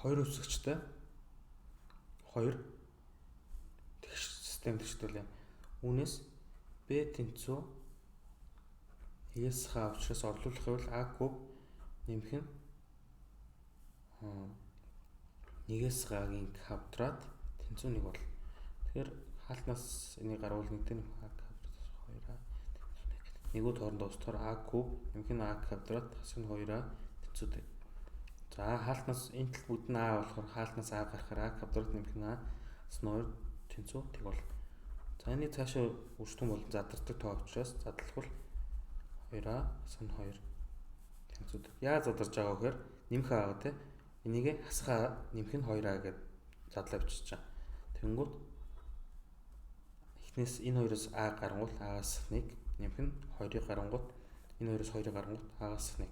хоёр үсэгчтэй хоёр тэгш систем тэгшдүүлээ. Үүнээс b тэнцүү s ха авчраас орлуулах бол a куб нэмэх нь 1s гагийн квадрат тэнцүү 1 бол. Тэгэхээр хаалтнаас энийг гарвал нэгдэн a квадрат 2a нэгүүд хоорондоо устгахаар a куб нэмэх нь a квадрат хасах нь 2a тэнцүү 1. За хаалтнаас энэ тал бүгд нь a болохоор хаалтнаас a гарахаар a квадрат нэмэх нь a хасах нь 2 тэнцүү 1 бол. За энийг цаашаа үржтэн болон задардаг тоо учраас задлахвал 2a хасах нь 2 тэнцүү 1. Яаж задарж байгаа вэ гэхээр нэмэх аа те энийг хасах а нэмэх нь 2a гэж задлаа бичиж чаа. Тэнгүүд эхнээс энэ хоёроос a гарангуул a-гаас 1 нэмэх нь 2-ыг гарангуут энэ хоёроос 2-ыг гарангуут a-гаас 1.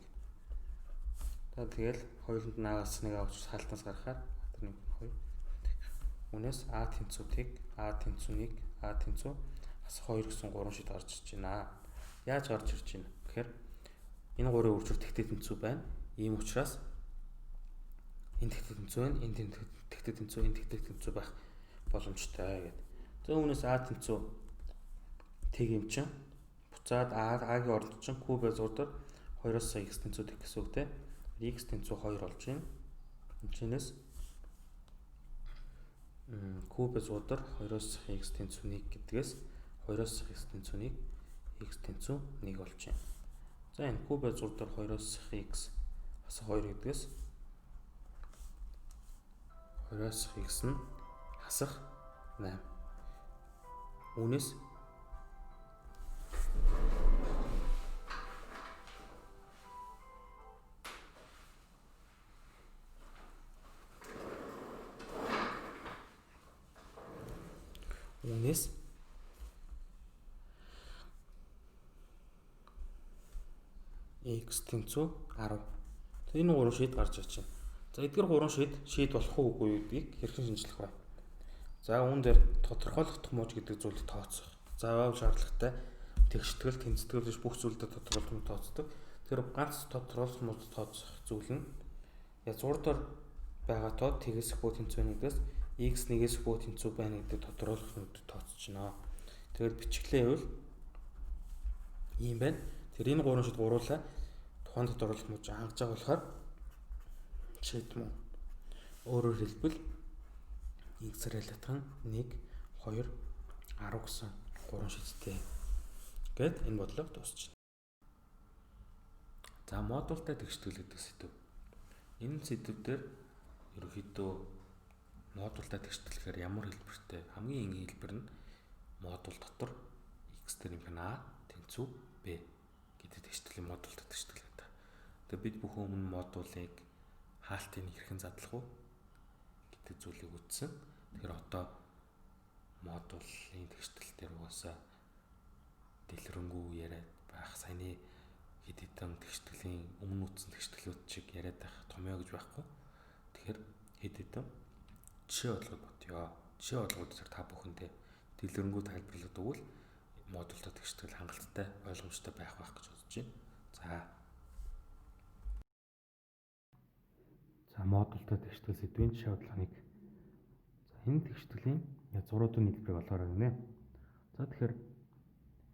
За тэгэл хоёуланд нь a-гаас 1 авч хаалтнаас гарахаар тэр нэмэх нь 2. Үүнээс a тэнцүү 1, a тэнцүү 1, a тэнцүү хасах 2 гэсэн 3 шид гарч ирж байна. Яаж гарч ирж байна? Тэгэхээр энэ 3-ын үржих тэгтээ тэнцүү байна. Ийм учраас энэ тэгтээ тэнцүү байна, энэ тэгтээ тэнцүү, энэ тэгтээ тэнцүү байх боломжтой гэдэг. За үүнээс a тэнцүү тэг юм чинь буцаад a-гийн оронд чинь куб зурдар 2-оос x тэнцүү тэг гэсэн үг те. X тэнцүү 2 болж байна. Энэчнээс куб зурдар 2-оос x тэнцүү 1 гэдгээс 2-оос x тэнцүү 1 x тэнцүү 1 болж байна. За энэ куб зурдар 2-оос x хасах 2 гэдгээс 2-оос x нь хасах 8. Үүнээс x тэнцүү 10. Энэ 3 шийд гарч ирж байна. За эдгээр 3 шийд болох уугүй гэдгийг хэрхэн шинжлэх вэ? За үүн дээр тодорхойлох томооч гэдэг зүйлийг тооцох. Заавал шаардлагатай тэгштгэл, тэнцэтгэл биш бүх зүйлдээ тодорхойлох тооцдог. Тэр ганц тодорхойлох мод тооцох зүйл нь язгуурдаар байгаа тоо тэгээс бүх тэнцүү нэгдээс x нэгээс бүх тэнцүү байна гэдэг тодорхойлох мод тооцож байна. Тэгэхээр бичглээ бол ийм байна. Тэр энэ 3 шид гуруулаа тухайн тодорхойлох мод хангаж байгаа болохоор шийд мөн. Өөрөөр хэлбэл x релатхан 1 2 10 гэсэн 3 шидтэй гэд энэ бодлого дуусчихна. За модультай тэгштгэл гэдэг сэдв. Энэ сэдвээр ерөнхийдөө модультай тэгштгэлээр ямар хэлбэртэй хамгийн энгийн хэлбэр нь модуль дотор x дээр нэмэх нь a тэнцүү b гэдэг тэгштгэлийн модультай тэгштгэл гэдэг. Тэгээ бид бүх өмнө модулыг хаалтыг хэрхэн задлах вэ гэдэг зүйлийг үзсэн. Тэгэхээр одоо модулын тэгштгэл дээр угаасаа дэлгэрэнгүй яриад байх, саяны хэд хэдэн тэгштгэлийн өмнө үтсэн тэгшгэлүүд шиг яриад байх томьёо гэж байхгүй. Тэгэхээр хэд хэдэн жишээ бодлого бодъё. Жишээ бодлогод та бүхэндээ дэлгэрэнгүй тайлбарлаад өгвөл модультай тэгштгэл хангалттай, ойлгомжтой байх гэж бодож байна. За модультай тэгштгэл сэдвийн жишээ бодлогыг энэ тэгштгэлийн язгууруудын нийлбэрийг олоорой гинэ. За тэгэхээр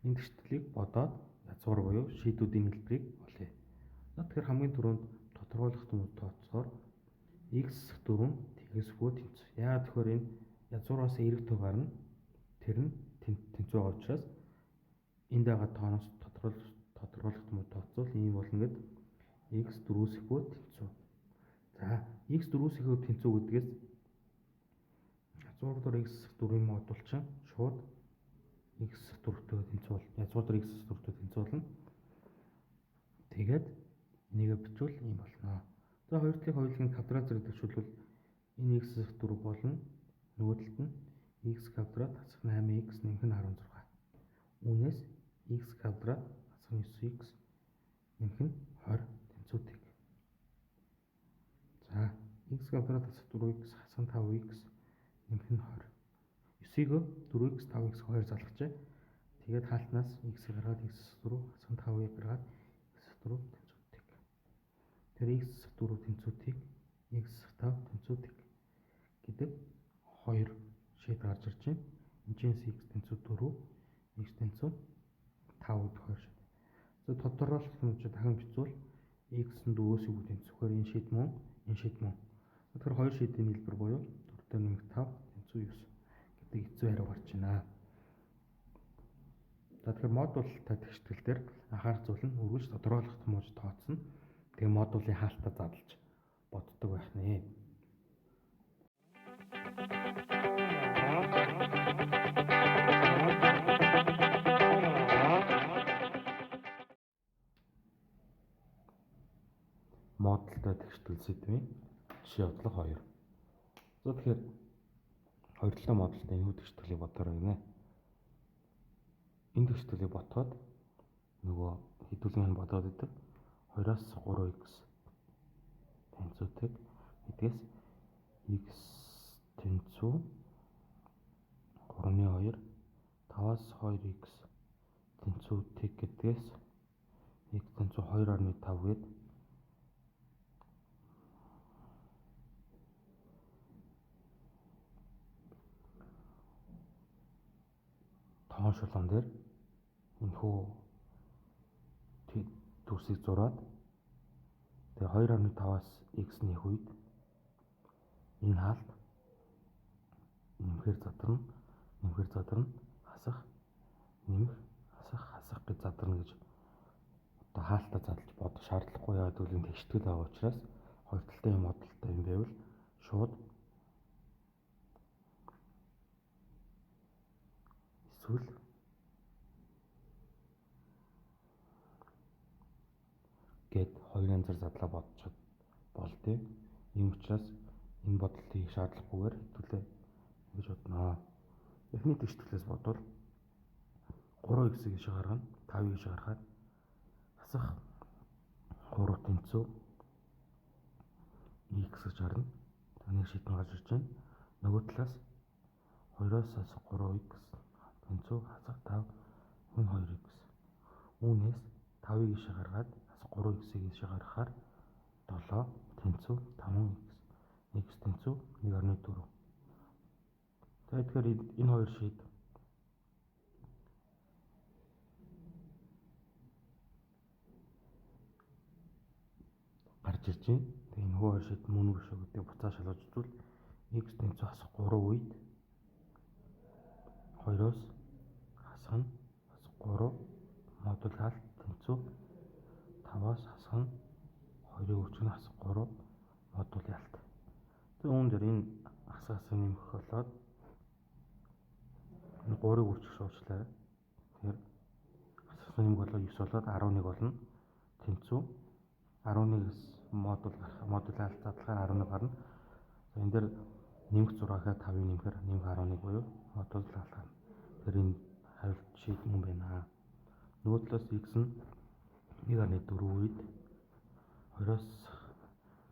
энэ тэгшгэлийг бодоод язгуур буюу шийдүүдийн нийлбэрийг олъё. За тэгэхээр хамгийн түрүүнд тодорхойлох томьёо тооцохоор x 4 тэгсгүй тэнцүү. Яагаад тэгэхээр энэ язгуураас эерэг тоо гарна. Тэр нь тэнцүү байгаа учраас энд байгаа тооноос тодорхойлогдмол тооцвол ийм болно гэд x дөрвөөс ихөө тэнцүү. За x дөрвөөс ихөө тэнцүү гэдгээс язгуур x 4-ийн модулчин шууд x 4-тэй тэнцүү бол язгуур x 4-тэй тэнцүү болно. Тэгээд энийг бичвэл ийм болно. За хоёр талын хоёулын квадрат зэрэг төвшүүлвэл энэ x 4 болно. Нөгөө талд нь x квадрат хасах 8x нэмэх нь 16. Үүнээс x квадрат хасах 9x нэмэх нь 20 тэнцүүдэг. За x квадрат хасах 4x хасах 5x нэмэх нь 20. 9-ийг 4x 5x 2 залгажээ. Тэгээд хаалтнаас x гаргаад x 4 хасах 5-ыг гаргаад x 4 тэнцүүдэг. Тэр x 4 тэнцүүтийг x 5 тэнцүүдэг гэдэг 2 шийд гарч ирж байна. Энэчнээс x тэнцүү 4, x тэнцүү 5 гэдэг 2 шийд. За тодорхойлох юм чи дахин бичвэл x нь 4-өөс юу тэнцвэхээр энэ шийд мөн, энэ шийд мөн. Тэгэхээр хоёр шийдийн хэлбэр буюу 4-тэй нэмэх 5 тэнцүү 9 гэдэг хэцүү хариу гарч байна. За тэгэхээр модультай тэгштгэл дээр анхаарах зүйл нь үргэлж тодорхойлох томооч тооцно. Тэгээ модулын хаалтаа задлж боддог байх нэ. Модультай тэгштгэл сэдвийн жишээ бодлого 2. За тэгэхээр хоёр талын модультай энэ тэгшгэлийг бодорой гинэ. Энэ тэгшгэлийг ботход нөгөө хэдүүлгэн нь бодоод идэг 2-аас 3x тэнцүүтэй гэдгээс x тэнцүү 3-2 5-аас 2x тэнцүүтэй гэдгээс x тэнцүү 2.5 гээд тоон шулуун дээр энэхүү төрсийг зураад тэгээ 2.5-аас x нэх үед энэ хаалт нэмэхээр задарна хасах нэмэх хасах гэж задарна гэж одоо хаалтаа задлж бодох шаардлагагүй. Яагаад гэвэл энэ тэгштгэл байгаа учраас хоёр талтай юм модультай юм байвал шууд эсвэл гээд хоёр янзаар задлаа бодчиход болтой. Ийм учраас энэ бодлыг хийх шаардлагагүйгээр хэвлээ гэж бодноо. Эхний тэгшгэлээс бодвол 3x-ийг ийшээ гаргана, 5-ыг ийшээ гаргаад хасах 3 тэнцүү x гэж гарна. Тэнийг шийдэн гарч ирж байна. Нөгөө талаас 2-оос хасах 3x тэнцүү хасах 5 хүн 2x. Үүнээс 5-ыг ийшээ гаргаад хасах 3x-ийг ийшээ гаргахаар 7 тэнцүү 5x. x тэнцүү 1.4. За тэгэхээр энэ хоёр шийд гарч ирж байна. Тэгээ энэ хоёр шийд мөн үү шүү гэдэг буцаа шалгаж үзвэл x тэнцүү хасах 3 үед 2-оос хасах 3 модуль хаалт тэнцүү 5-аас хасах 2-ыг үржих хасах 3 модуль ялт. Тэгээ үүн дээр энэ хасах нэмэх болоод энэ 3-ыг үржих шуучлаа. Тэгэхээр хасах нэмэх болоод 9 болоод 11 болно. Тэнцүү 11-с модуль хаалт задлахаар 11 гарна. За энэ дээр нэмэх 6-gaa 5-ыг нэмэхээр нэмэх 11 буюу модуль хаалт гарна. Тэгэхээр энэ хариулт шийд мөн байна. Нөгөө талаас x нь 1.4 үед 2-оос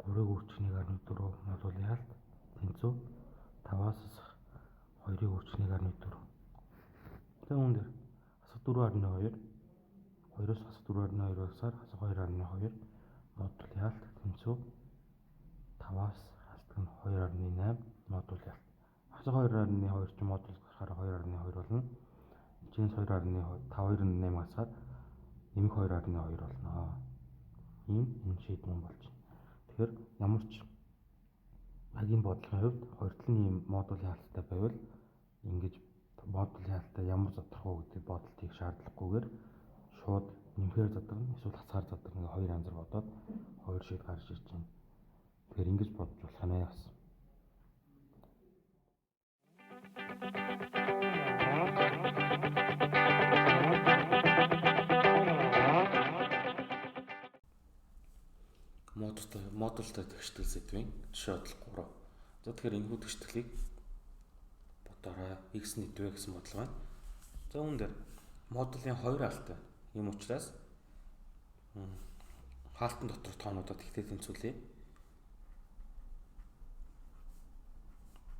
3-ыг үржих 1.4 модуль хаалт тэнцүү 5-аас 2-ыг үржих 1.4. Тэгээ үүн дээр хасах 4.2 2-оос хасах 4.2-аар хасах 2.2 модуль хаалт тэнцүү 5-аас хасдаг нь 2.8 модуль хаалт. Хасах 2.2 ч модуль гарахаар 2.2 болно. Эцээс 2.8 хасаад нэмэх 2.2 болно. Энэ шийд мөн болж байна. Тэгэхээр ямар ч багийн бодлогын хувьд хоёр талын ийм модуль хаалттай байвал ингэж модуль яалтаа ямар задрах уу гэдэг бодолтыг шаардлагагүйгээр шууд нэмхээр задрна эсвэл хасгаар задрна гэх хоёр янзаар бодоод хоёр шийд гарч ирж байна. Тэгэхээр ингэж бодож болох нэ бас. Модультай тэгштэл сэдвийн жишээ бодлого 3. За тэгэхээр энэхүү тэгштгэлийг бодорой. X нийтвэ гэсэн бодлого байна. За үүн дээр модулийн хоёр алтай юм учраас хаалтан дотор тоонуудад ихтэй тэнцвүүлье.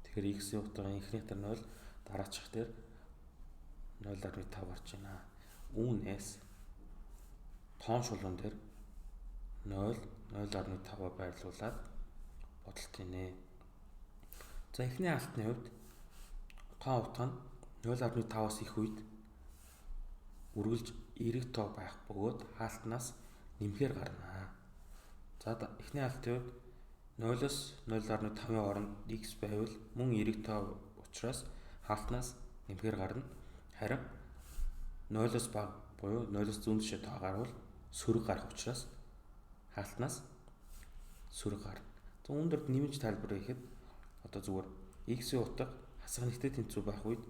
Тэгэхээр X-ийн утгын эхний төр 0, дараачих дээр 0.5 гарч байна. Үүнээс тоон шулуун дээр 0, 0.5 байрлуулад бодолтийнэ. За эхний хаалтны хувьд тоон утга нь 0.5-аас их үед үргэлж эрэг тоо байх бөгөөд хаалтнаас нэмэхээр гарна. За эхний хаалтын хувьд 0-оос 0.5-ын хооронд x байвал мөн эрэг тоо учраас хаалтнаас нэмэхээр гарна. Харин 0-оос бага буюу 0-оос зүүн тишээ тоо гарвал сөрөг гарах учраас хаалтнаас сөрөг гарна. За үүндэр нэмж тайлбар хийхэд одоо зүгээр x-ийн утга хасах нэгтэй тэнцүү байх үед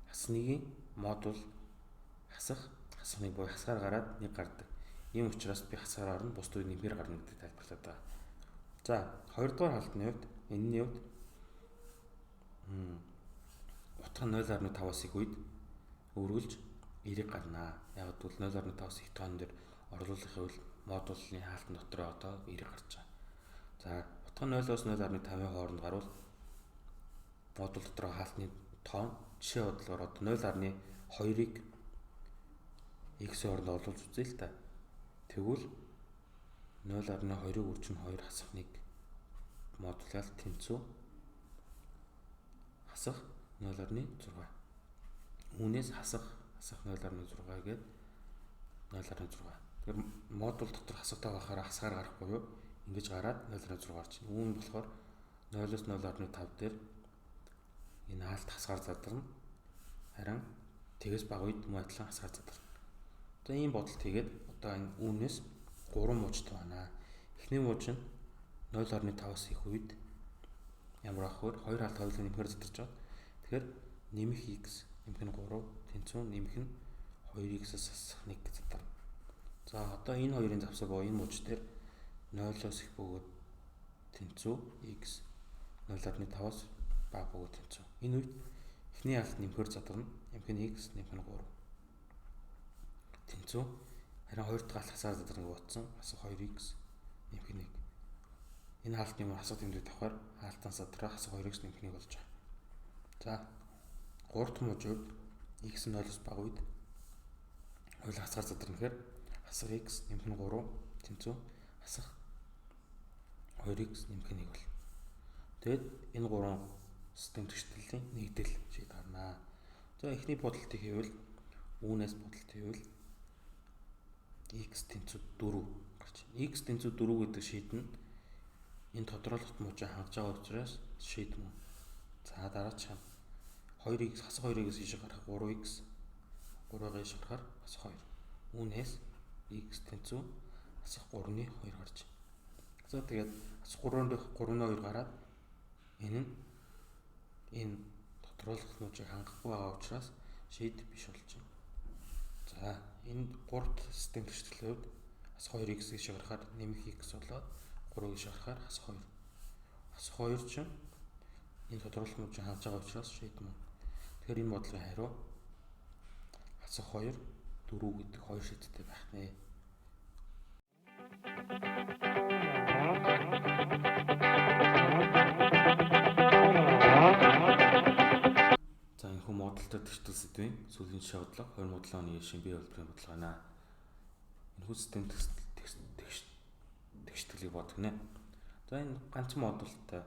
хасныгийн модуль хасахныг буюу хасгаар гараад нэг гардаг. Ийм учраас би хасгаар гарна, бусд үед нэмээр гарна гэдэг тайлбарлаад байгаа. За хоёрдугаар хаалтны хувьд энэний хувьд утга 0.5-аас их үед үргэлж эрэг гарна. Яг гэвэл 0.5-аас их тоон дээр орлуулах хэвэл модулын хаалтан дотор одоо эрэг гарч байгаа. За утга 0-оос 0.5-ын хооронд гарвал модуль дотор хаалтны тоон жишээ бодлогоор одоо 0.2-ыг x-ийн хооронд оруулж үзье л та. Тэгвэл 0.2-ыг үржин 2 хасахныг модуль тэнцүү хасах 0.6. Үүнээс хасах 0.6 гээд 0.6. Тэгэхээр модуль дотор хасагтай байхаараа хасгаар гарах буюу ингэж гараад 0.6 гарч байна. Үүн болохоор 0-оос 0.5 дээр энэ хаалт хасгаар задарна. Харин тэгээс бага үед мөн адилхан хасгаар задарна. За ийм бодолт хийгээд одоо энэ үүнээс 3 муужтай байна. Эхний мууж нь 0.5-аас их үед ямар ах вэ? Хоёр хаалт хоёулаа нэмэхээр задарч байгаа. Тэгэхээр нэмэх x нэмэх нь 3 тэнцүү нэмэх нь 2x-ээс хасах 1 задарна. За одоо энэ хоёрын завсар боо энэ мууж дээр 0-оос их бөгөөд тэнцүү x 0.5-аас бага бөгөөд тэнцүү. Энэ үед эхний хаалт нэмэхээр задарна. Нэмэх нь x нэмэх нь 3 тэнцүү. Харин хоёр дахь хаалт хасаар задарна гэж бодсон. Хасах 2x нэмэх нь 1. Энэ хаалтны мөр хасах тэмдэг давхаар хаалтан задраа хасах 2x нэмэх нь 1 болж байгаа. За 3 дахь мужид x 0-оос бага үед хоёул хасгаар задарна гэхээр хасах x нэмэх нь 3 тэнцүү хасах 2x нэмэх нь 1 бол. Тэгэд энэ 3 систем тэгштэлийн нэгдэл шийд гарнаа. За эхний бодолтыг хийвэл үүнээс бодолт хийвэл x тэнцүү 4 гарч байна. X тэнцүү 4 гэдэг шийд нь энэ тодорхойлолт мужийг хангаж байгаа учраас шийд мөн. За дараач 2x хасах 2x ийш гарах 3x 3-ыг ийш гарахаар хасах 2. Үүнээс x тэнцүү хасах 3-ны 2 гарч байна. За тэгээд хасах 3-ны 2 гараад энэ тодорхойлолт мужийг хангахгүй байгаа учраас шийд биш болж байна. За энэ 3 систем тэгштгэлийн хувьд хасах 2x ийш гарахаар нэмэх x болоод 3 ийш гарахаар хасах 2. Хасах 2 чинь энэ тодорхойлолт мужийг хангаж байгаа учраас шийд мөн. Тэгэхээр энэ бодлогын хариу хасах 2 4 гэдэг хоёр шийдтэй байх нэ. За энэ хүү модультай тэгштэл сэдвийн сүүлийн жишээ бодлого 2007 оны шин бие үйлдвэрийн бодлого байна. Энэ хүү систем тэгштгэлийг бодгонё. За энэ ганцхан модультай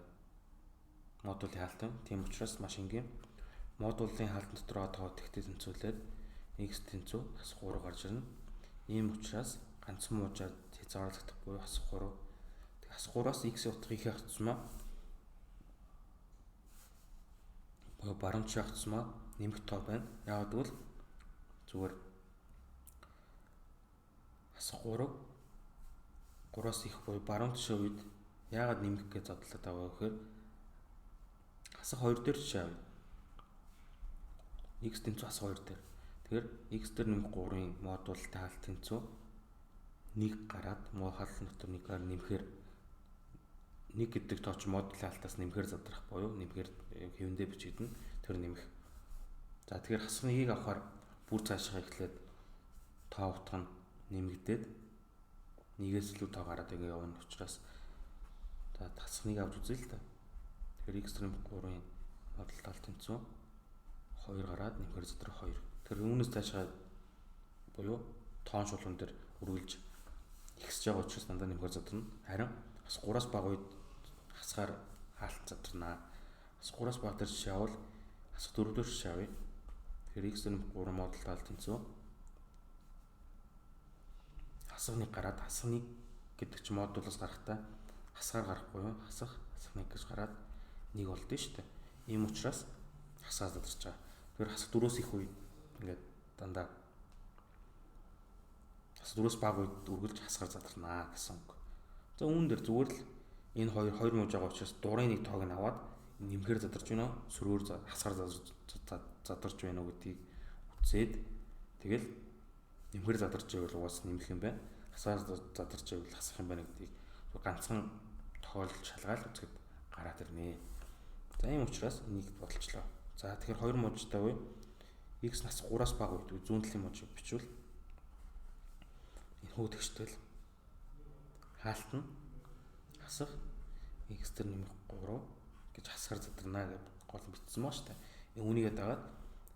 модулийн хаалтан. Тийм учраас маш энгийн модулийн хаалтан дотор тоо тэгтэй тэнцвүүлээд x тэнцүү хасах 3 гарч ирнэ. Ийм учраас ганцхан муужаар хязгаарлагдах буюу хасах 3. Тэг хасах 3-аас x-ийн утгыг хийх тусмаа буюу баруун тишээ авах тусмаа нэмэх тоо байна. Яагаад гэвэл зүгээр хасах 3-аас их буюу баруун тишээ үед яагаад нэмэх гэж зодлоод байгаа вэ гэхээр хасах 2 дээр жишээ авъя. X тэнцүү хасах 2 дээр. Тэгэхээр x дээр нэмэх 3-ын модуль таал тэнцүү 1 гараад муу хаалт дотор 1-аар нэмэхээр 1 гэдэг тооч модуль хаалтаас нэмэхээр задрах буюу нэмэхээр хэвэндээ бичигдэнэ. Тэр нэмэх. За тэгэхээр хасах 1-ийг авахаар бүр цаашаа эхлээд тоо утга нь нэмэгдээд 1-ээс илүү тоо гараад явна учраас за хасах 1-ийг авч үзье л да. Тэгэхээр x дээр нэмэх 3-ын модуль таал тэнцүү 2 гараад нэмэхээр задрах 2. Тэгэхээр үүнээс цаашаа буюу тоон шулуун дээр үргэлж ихсэж байгаа учраас дандаа нэмэхээр задрна. Харин бас 3-аас бага үед хасгаар хаалт задрнаа. Бас 3-аас бага дээр жишээ авал хас 4 дээр жишээ авъя. Тэгэхээр x дээр 3 модуль таал тэнцүү хасах 1 гараад хасах 1 гэдэг чинь модулаас гарахтаа хасгаар гарахгүй юу? Хасах 1 гэж гараад 1 болдсон шүү дээ. Ийм учраас хасаа задарч байгаа. Тэгэхээр хасах 4-өөс их үед ингээд дандаа хасах 4-өөс бага үед үргэлж хасгаар задарнаа гэсэн үг. За үүн дээр зүгээр л энэ хоёр мууж байгаа учраас дурын нэг тоог нь аваад нэмэхээр задарч байна уу? Сөргөөр хасгаар задарч байна уу гэдгийг үзээд тэгэл нэмэхээр задарч байвал угаас нэмэх юм байна. Хасгаар задарч байвал хасах юм байна гэдгийг ганцхан тохиолдол шалгаал үзэхэд гараад ирнэ. За ийм учраас энийг бодолчлоо. За тэгэхээр хоёр мужтай буй x нас 3-аас бага үед зүүн талын мужийг бичвэл энэ хүү тэгштэл хаалт нь хасах x дээр нэмэх 3 гэж хасгаар задарна гэж гол бичсэн маа штэ. Үүнийгээ дагаад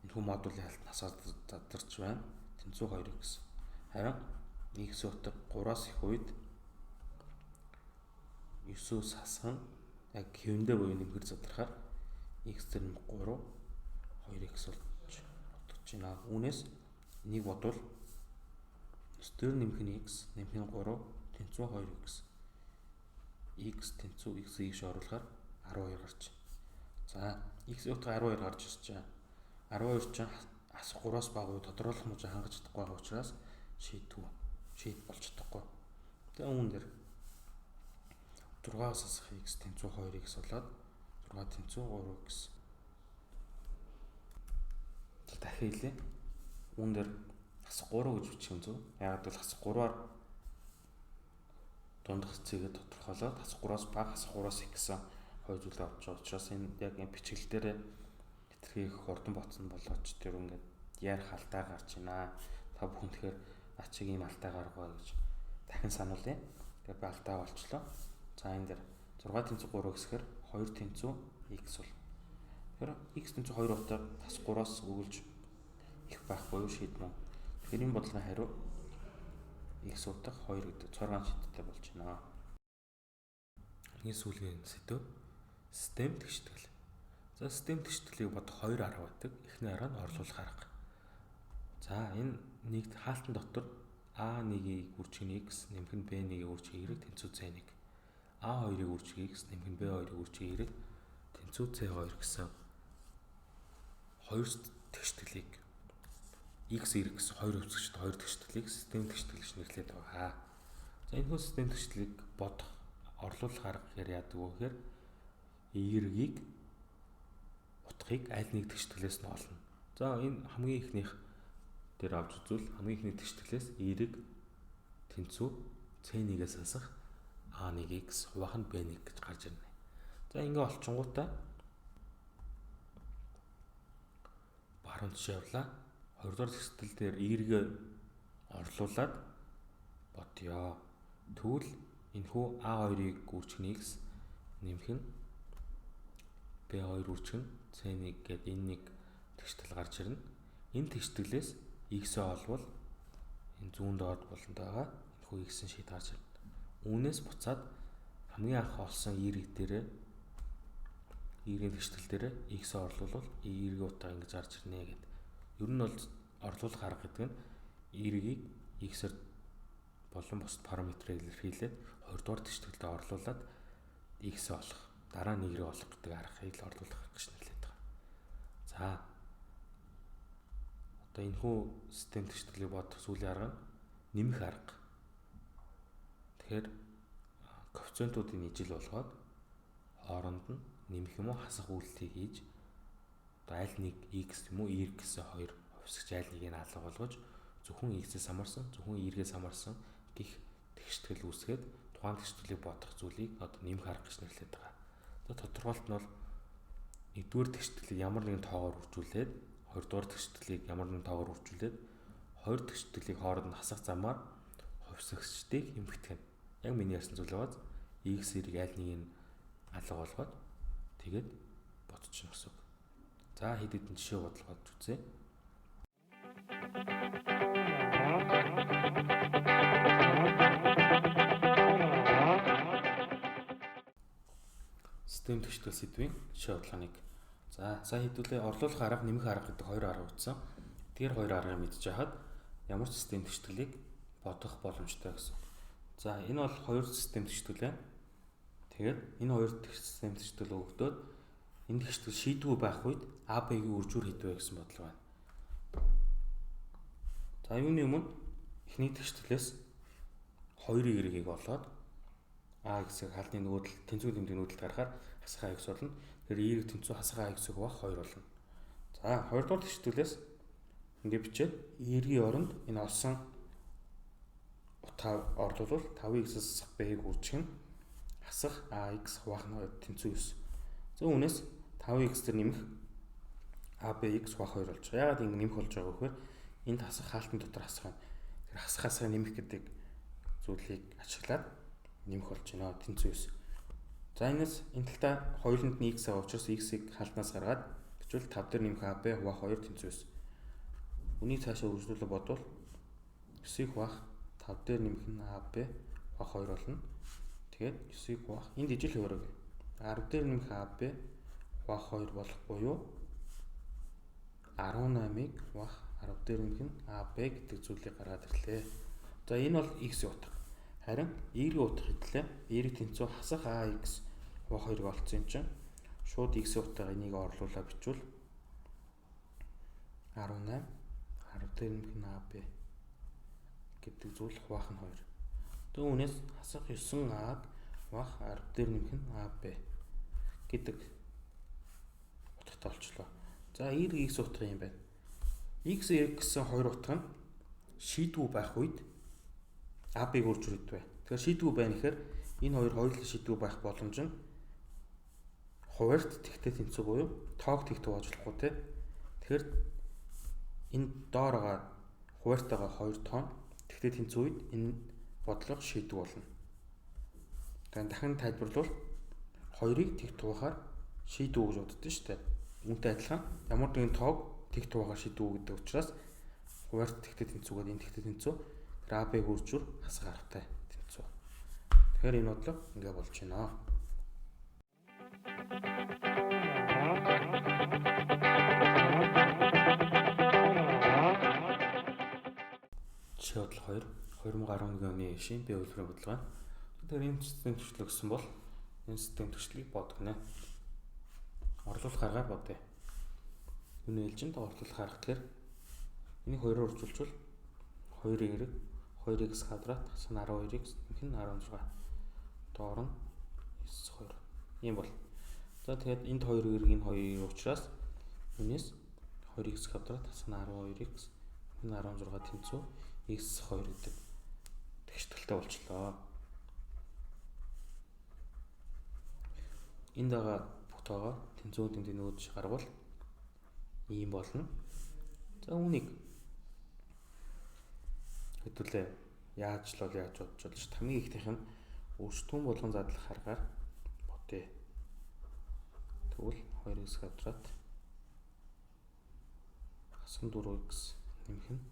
энэ хүү модулийн хаалт нь хасгаар задарч байна. Тэнцүү 2x. Харин x утга 3-аас их үед 9-өөс хасах нь яг хэвэндээ буюу нэмэхээр задрахаар x дээр нэмэх 3 2x болж байна. Үүнээс энийг бодвол 9 дээр нэмэх нь x, нэмэх нь 3 тэнцүү 2x. x тэнцүү x-ийг иш оруулахаар 12 гарч байна. За x утга 12 гарч ирж байгаа. 12 чинь хасах 3-аас бага уу тодорхойлох мужийг хангаж чадахгүй байгаа учраас шийд болж чадахгүй. Тэгээ үүн дээр 6-аас хасах x тэнцүү 2x болоод 6 тэнцүү 3x. Дахиад хэлээ. Үүн дээр хасах 3 гэж бичих юм зөв. Яагаад гэвэл хасах 3-аар дундах цэгээ тодорхойлоод хасах 3-аас бага хасах 3-аас их гэсэн хоёр зүйлээ авч байгаа учраас энэ яг энэ бичгэл дээр хэтэрхий их хурдан ботсон болооч тэр ингээд яарах алдаа гарч байна. Та бүхэн тэгэхээр ачиг ийм алдаа гаргаа гэж дахин сануулъя. Тэгээд алдаа болчлоо. За энэ дээр 6 тэнцүү 3 гэсээр 2 тэнцүү x бол. Тэгэхээр x тэнцүү 2 утгаар бас 3-аас өгүүлж их байхгүй юу шийдмэ. Тэгэхээр энэ бодлогын хариу x утга 2 гэдэг цоргаан шийдтэй болж байна. Хамгийн сүүлийн сэдв систем тэгштгэл. За систем тэгшгэлийг бодох 2 арга байдаг. Эхний арга нь орлуулах арга. За энэ нэгд хаалтан дотор A1-ийг үржих x нэмэх нь B1-ийг үржих y тэнцүү C1. A2-ыг үржих x нэмэх нь B2-ыг үржих y тэнцүү C2 гэсэн хоёр тэгшгэлийг x y гэсэн хоёр хөвцөгчд хоёр тэгшгэлийг систем тэгштгэл гэж нэрлэдэг байгаа. За энэ хөө систем тэгшгэлийг бодох орлуулах арга гэхээр яадаг вэ гэхээр y-ийг утгыг аль нэг тэгшгэлээс нь олно. За энэ хамгийн ихнийх дээр авч үзвэл хамгийн ихний тэгшгэлээс y-ийг тэнцүү C1-ээс хасах A1x хуваах нь B1 гэж гарч ирнэ. За ингээ олчингуудаа баруун тишээ явлаа. 2 дугаар тэгштэл дээр y-ийг орлуулад бодё. Тэгвэл энэ хүү A2-ыг үржих нь x нэмэх нь B2 үржих нь C1 гэдэг энэ нэг тэгштэл гарч ирнэ. Энэ тэгшгэлээс x-ээ олвол энэ зүүн доод болонд байгаа энэ хүү x-ийн шийд гарч ирнэ. Үүнээс буцаад хамгийн анх олсон y-ийг дээрээ y-ийн тэгштэл дээрээ x-ээ орлуулвал y-ийн утга ингэж гарч ирнэ гэдэг. Ер нь бол орлуулах арга гэдэг нь y-ийг x-ээр болон бусад параметрээр илэрхийлээд 2 дугаар тэгшгэлдээ орлуулад x-ээ олох, дараа нь y-ийг олох гэдэг аргыг орлуулах гэж нэрлэдэг. За Одоо энэхүү систем тэгшгэлийг бодох сүүлийн арга нь нэмэх арга. Тэгэхээр коэффициентуудыг ижил болгоод хооронд нь нэмэх юм уу хасах үйлдэлийг хийж одоо аль нэг x юм уу y-ээс 2 хувьсгч аль нэгийг нь алга болгож зөвхөн x-ээс хамаарсан, зөвхөн y-ээс хамаарсан гих тэгштгэл үүсгээд тухайн тэгшгэлийг бодох зүйлийг одоо нэмэх арга гэж нэрлэдэг байгаа. Одоо тодорхойлт нь бол нэгдүгээр тэгшгэлийг ямар нэгэн тоогоор үржүүлээд хоёрдугаар тэгшгэлийг ямар нэгэн тоогоор үржүүлээд хоёр тэгшгэлийг хооронд нь хасах замаар хувьсгчдыг эмхтгэх нь. Яг миний ярьсан зүйл байгааз x y-ийг аль нэгийг нь алга болгоод тэгээд бодчихно гэсэн үг. За хэд хэдэн жишээ бодлогод үзье. Систем тэгштэл сэдвийн жишээ бодлогыг. За сая хэдүүлээ орлуулах арга, нэмэх арга гэдэг хоёр арга утсан. Тэр хоёр аргыг мэдж хахад ямар ч систем тэгшгэлийг бодох боломжтой гэсэн. За энэ бол хоёр систем тэгштэл байна. Тэгээд энэ хоёр систем тэгштэл өгдөөд энэ тэгштэл шийдвүү байх үед А Б-гийн үржүүр хэд вэ гэсэн бодлого байна. За юуны өмнө эхний тэгштлээс 2-ын эргийг олоод А гэсэг халдны нүүдэл тэнцвэр тэмдгийн нүүдэлд гарахаар хасах А x болно. Тэгэхээр y-ийг тэнцүү хасах А x бах 2 болно. За хоёрдугаар тэгштлээс ингээд бичээд y-ийн оронд энэ олсон утгаа орлуулвал 5x-с b-ийг үржих нь хасах ax хуваах нь 2 тэнцүү 9. За үүнээс 5x дээр нэмэх abx хуваах 2 болж байгаа. Яагаад ингэ нэмэх болж байгаа вэ гэхээр энд хасах хаалтын дотор хасах байна. Тэр хасахаас нэмэх гэдэг зүйлийг ашиглаад нэмэх болж байна. Тэнцүү 9. За энэс энэ талтаа хоёуланд нь x байгаа учраас x-ийг хаалтнаас гаргаад бичвэл 5 дээр нэмэх ab хуваах 2 тэнцүү 9. Үнийг цаашаа үргэлжлүүлээ бодвол 9-ийг хуваах 5 дээр нэмэх нь ab хуваах 2 болно. Тэгээд 9-ийг хуваах энд ижил хувираг 10 дээр нэмэх ab хуваах 2 болох буюу 18-ыг хуваах 10 дээр нэмэх нь ab гэдэг зүйлийг гаргаад ирлээ. За энэ бол x-ийн утга. Харин y-ийн утга хэдлээ. Y-ийг тэнцүү хасах ax хуваах 2-ыг олцсон юм чинь шууд x-ийн утга энийг орлуулаад бичвэл 18 10 дээр нэмэх нь ab гэдэг зүйл хуваах нь 2. Тэгээ үүнээс хасах 9а-г хуваах 10 дээр нэмэх нь ab гэдэг утгатай болчлоо. За y-ийн x утга юм байна. X гэсэн хоёр утга нь шийдвүү байх үед AB-г үржүүр хэдвэ. Тэгэхээр шийдвүү байна гэхээр энэ хоёр хоёулаа шийдвүү байх боломж нь хуваарьт тэгтэй тэнцүү буюу тоог тэгт хуваажлахгүй те. Тэгэхээр энэ доор байгаа хуваарьтайгаа хоёр тоон тэгтэй тэнцүү үед энэ бодлого шийдвүү болно. Тэгэхээр дахин тайлбарлавал хоёрыг тэгт хуваахаар шийдвүү гэж боддоо шүү дээ. Үүнтэй адилхан ямар нэгэн тоог тэгт хуваахаар шийдвүү гэдэг учраас хуваарьт тэгтэй тэнцүүгээд энэ тэгтэй тэнцүү AB үржүүр хасах аргатай тэнцүү. Тэгэхээр энэ бодлого ингээ болж байна. Жишээ бодлого 2 2011 оны шин бие үйлдвэрийн бодлого байна. Тэгэхээр энэ систем төслөг гэсэн бол энэ систем төслийг бодгоно. Орлуулах аргаар бодъё. Юуны ээлжинд орлуулах арга гэхээр энийг 2-оор үржүүлчихвэл 2-ын эрэг 2x квадрат хасах нь 12x нэмэх нь 16. Доор нь 9 2. Ийм бол. За тэгээд энд 2-ын эрэг энэ 2-ын учраас үүнээс 2x квадрат хасах нь 12x нэмэх нь 16 тэнцүү x 2 гэдэг тэгшгэлтэй болчлоо. Энд байгаа бүх тоогоо тэнцүү тэмдгийн нүүдж гарвал ийм болно. За үүнийг хэдүүлээ яаж бодож болж хамгийн ихнийх нь өрсөлдөөн болгон задлах аргаар бодъё. Тэгвэл 2x квадрат хасах нь 4x нэмэх нь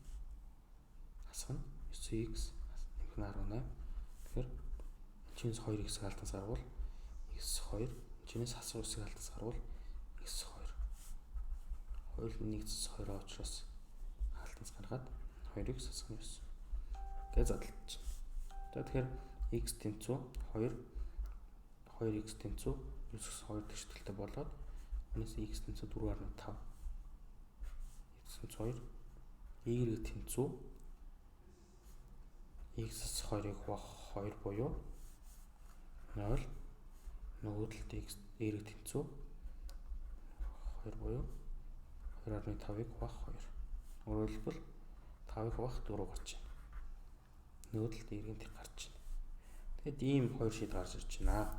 хасах нь 9x нэмэх нь 18. Тэгэхээр чинээс 2x хаалтаас гарвал x 2, чинээс хасах 9-ийг хаалтаас гарвал x 2. Хоёул нэгдсэн 2 учраас хаалтаас гаргаад 2x хасах нь 9 гэж задлаж байна. Тэгэхээр x тэнцүү 2 2x тэнцүү 9-2 тэгшгэлтэй болоод өнөөс x тэнцүү 4.5 x тэнцүү 2 y тэнцүү x-с 2-ыг хуваах 2 буюу 0 нөгөө талд x y тэнцүү 2 буюу 2.5-ыг хуваах 2. Өөрөөр хэлбэл 5-ыг хуваах 4 гарч байна. Нөгөө талд y-ийн тэг гарч байна. Тэгэд ийм хоёр шийдэл гарч ирж байна.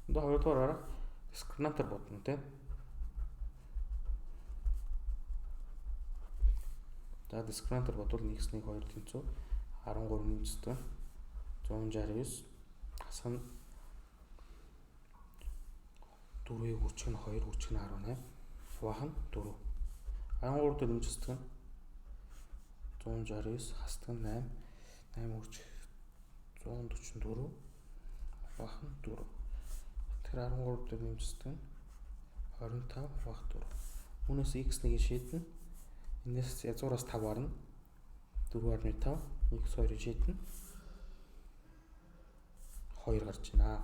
Одоо хоёрдугаар арга дискриминантаар бодно тийм. За дискриминантаар бодвол x-ний 2 тэнцүү 13-ийн зүгтээ 169 хасах нь 4-ийг хүчиг нь 2 хүчиг нь 18 хуваах нь 4. 13 дээр нэмжсдэг нь 169 хасдаг нь 8 8 хүчиг 144 хуваах нь 4. Тэгэхээр 13 дээр нэмжсдэг нь 25 хуваах 4. Үүнээс x-нийг шийднэ. Энээс язгуураас 5 гарна. 4.5 x2-ыг шийднэ. 2 гарч байна.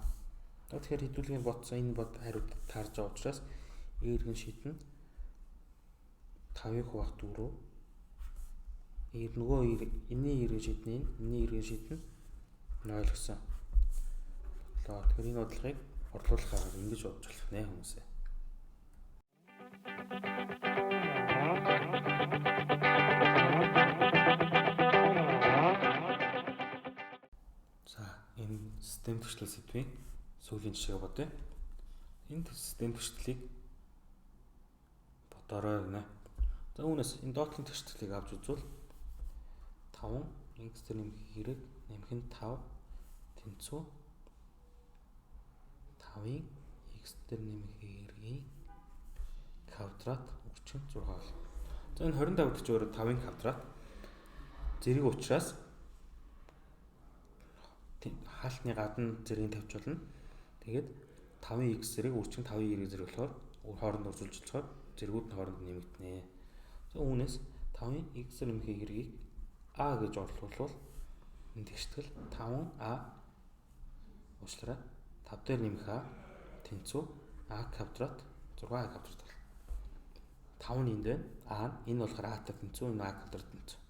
Тэгэхээр хэдүүлгээр бодсон энэ бод хариуд таарж байгаа учраас y-ийг шийднэ. 5-ыг хуваах 4. Нөгөө энэний y-ийг шийднэ. Энэний y-ийг шийднэ. 0 гэсэн. Тэгэхээр энэ бодлогыг орлуулахаар ингэж бодож болох нэ хүмүүсээ. Энэ систем түвшил сэдвийн сүүлийн жишээ бодъё. Энэ систем түвшлийг бодорой гэнэ. За үүнээс энэ доотлын түвшлийг авч үзвэл 5 x дээр нэмэх хэрэг нэмэх нь 5 тэнцүү 5-ын x дээр нэмэх хэргийн квадрат өгч 6 бол. За энэ 25 гэж өөрө 5-ын квадрат зэрэг учраас хаалтны гадна зэргийг тавьж болно. Тэгээд 5-ын x зэрэг үрчим 5-ын y зэрэг болохоор хооронд урьдчилж болохоор зэргүүд нь хооронд нэмэгдэнэ. За үүнээс 5-ын x нэмэх хэргийг a гэж орлуулвал энэ тэгштгэл 5a уучлаарай 5 дээр нэмэх a тэнцүү a квадрат 6a квадрат бол 5 нь энд байна. a энэ болохоор a-тай тэнцүү энэ a квадрат тэнцүү.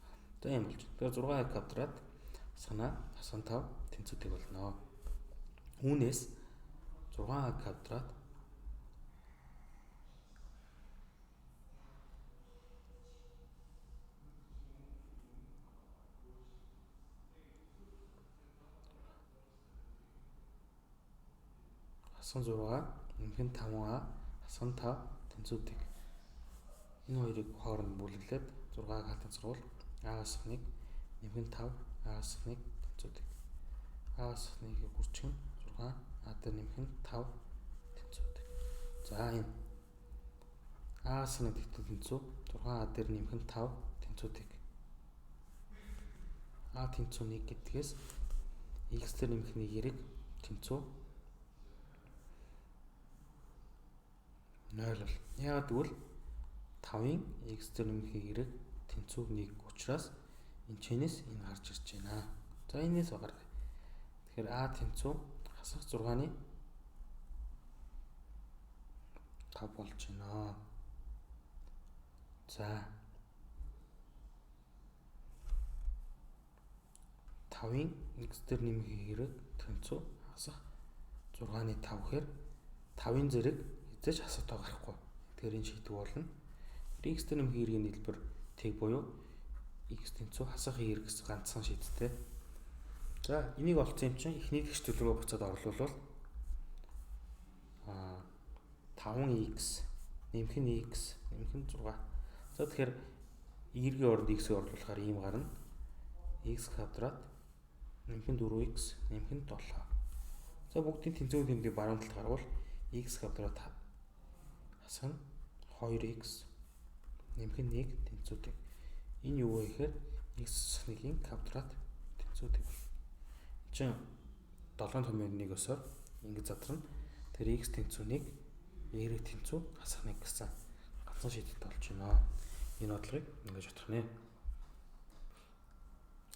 За юм болж. Тэгэхээр 6a квадрат санаа 5 тэнцүүтэй болно. Үүнээс 6a квадрат хасах 6 нэмэх нь 5a хасах 5 тэнцүүтэй. Энэ хоёрыг хооронд бүлэглээд 6-ыг хаалтан царвал a хасах 1 нэмэх нь 5 a хасах 1 тэнцүүтэй. a хасах 1-ийг хүрчих нь 6 a дээр нэмэх нь 5 тэнцүүтэй. За энэ a хасах 1 тэнцүү 6 a дээр нэмэх нь 5 тэнцүүтэй. a тэнцүү 1 гэдгээс x дээр нэмэх нь y тэнцүү 0 бол. Яагаад гэвэл 5-ын x дээр нэмэх y тэнцүү 1 учраас энэ чэнэс энэ гарч ирж байна. За энэс гаргая. Тэгэхээр a тэнцүү хасах 6-ны 5 болж байна. За 5-ын x дээр нэмэх y тэнцүү хасах 6-ны 5 гэхээр 5-ын зэрэг хязгаарч асуудал гарахгүй. Тэгэхээр энэ шийдвэр болно. X дээр нэмэх y-ийн нийлбэр тэг буюу x тэнцүү хасах y гэсэн ганцхан шийдтэй. За энийг олцсон юм чинь эхний тэгш төлөвөө буцаад орлуулвал 5x нэмэх нь x нэмэх нь 6. За тэгэхээр y-ийн оронд x-ийг орлуулахаар ийм гарна. x квадрат нэмэх нь 4x нэмэх нь 7. За бүгдийн тэнцвэрийн тэмдгийг баруун талд гарвал x квадрат хасах нь 2x нэмэх нь 1 тэнцүүтэй. Энэ юу вэ гэхээр x 1-ийн квадрат тэнцүүтэй. Чинь 7.1-өөсөөр ингэж задрна. Тэр x тэнцүүнийг y тэнцүү хасах 1 гэсэн ганцхан шийдэлт болж байна. Энэ бодлогыг ингэж бодох нэ.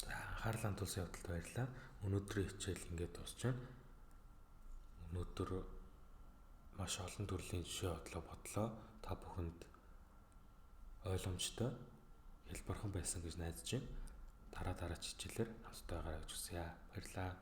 За анхаарлаа хандуулсан явдалд баярлалаа. Өнөөдрийн хичээл ингээд дуусч байна. Өнөөдөр маш олон төрлийн жишээ бодлоо. Та бүхэнд ойлгомжтой хэлбэрхэн байсан гэж найдаж байна. Дараа дараач хичээлээр хамтдаа гараа гэж хүсье. Баярлалаа.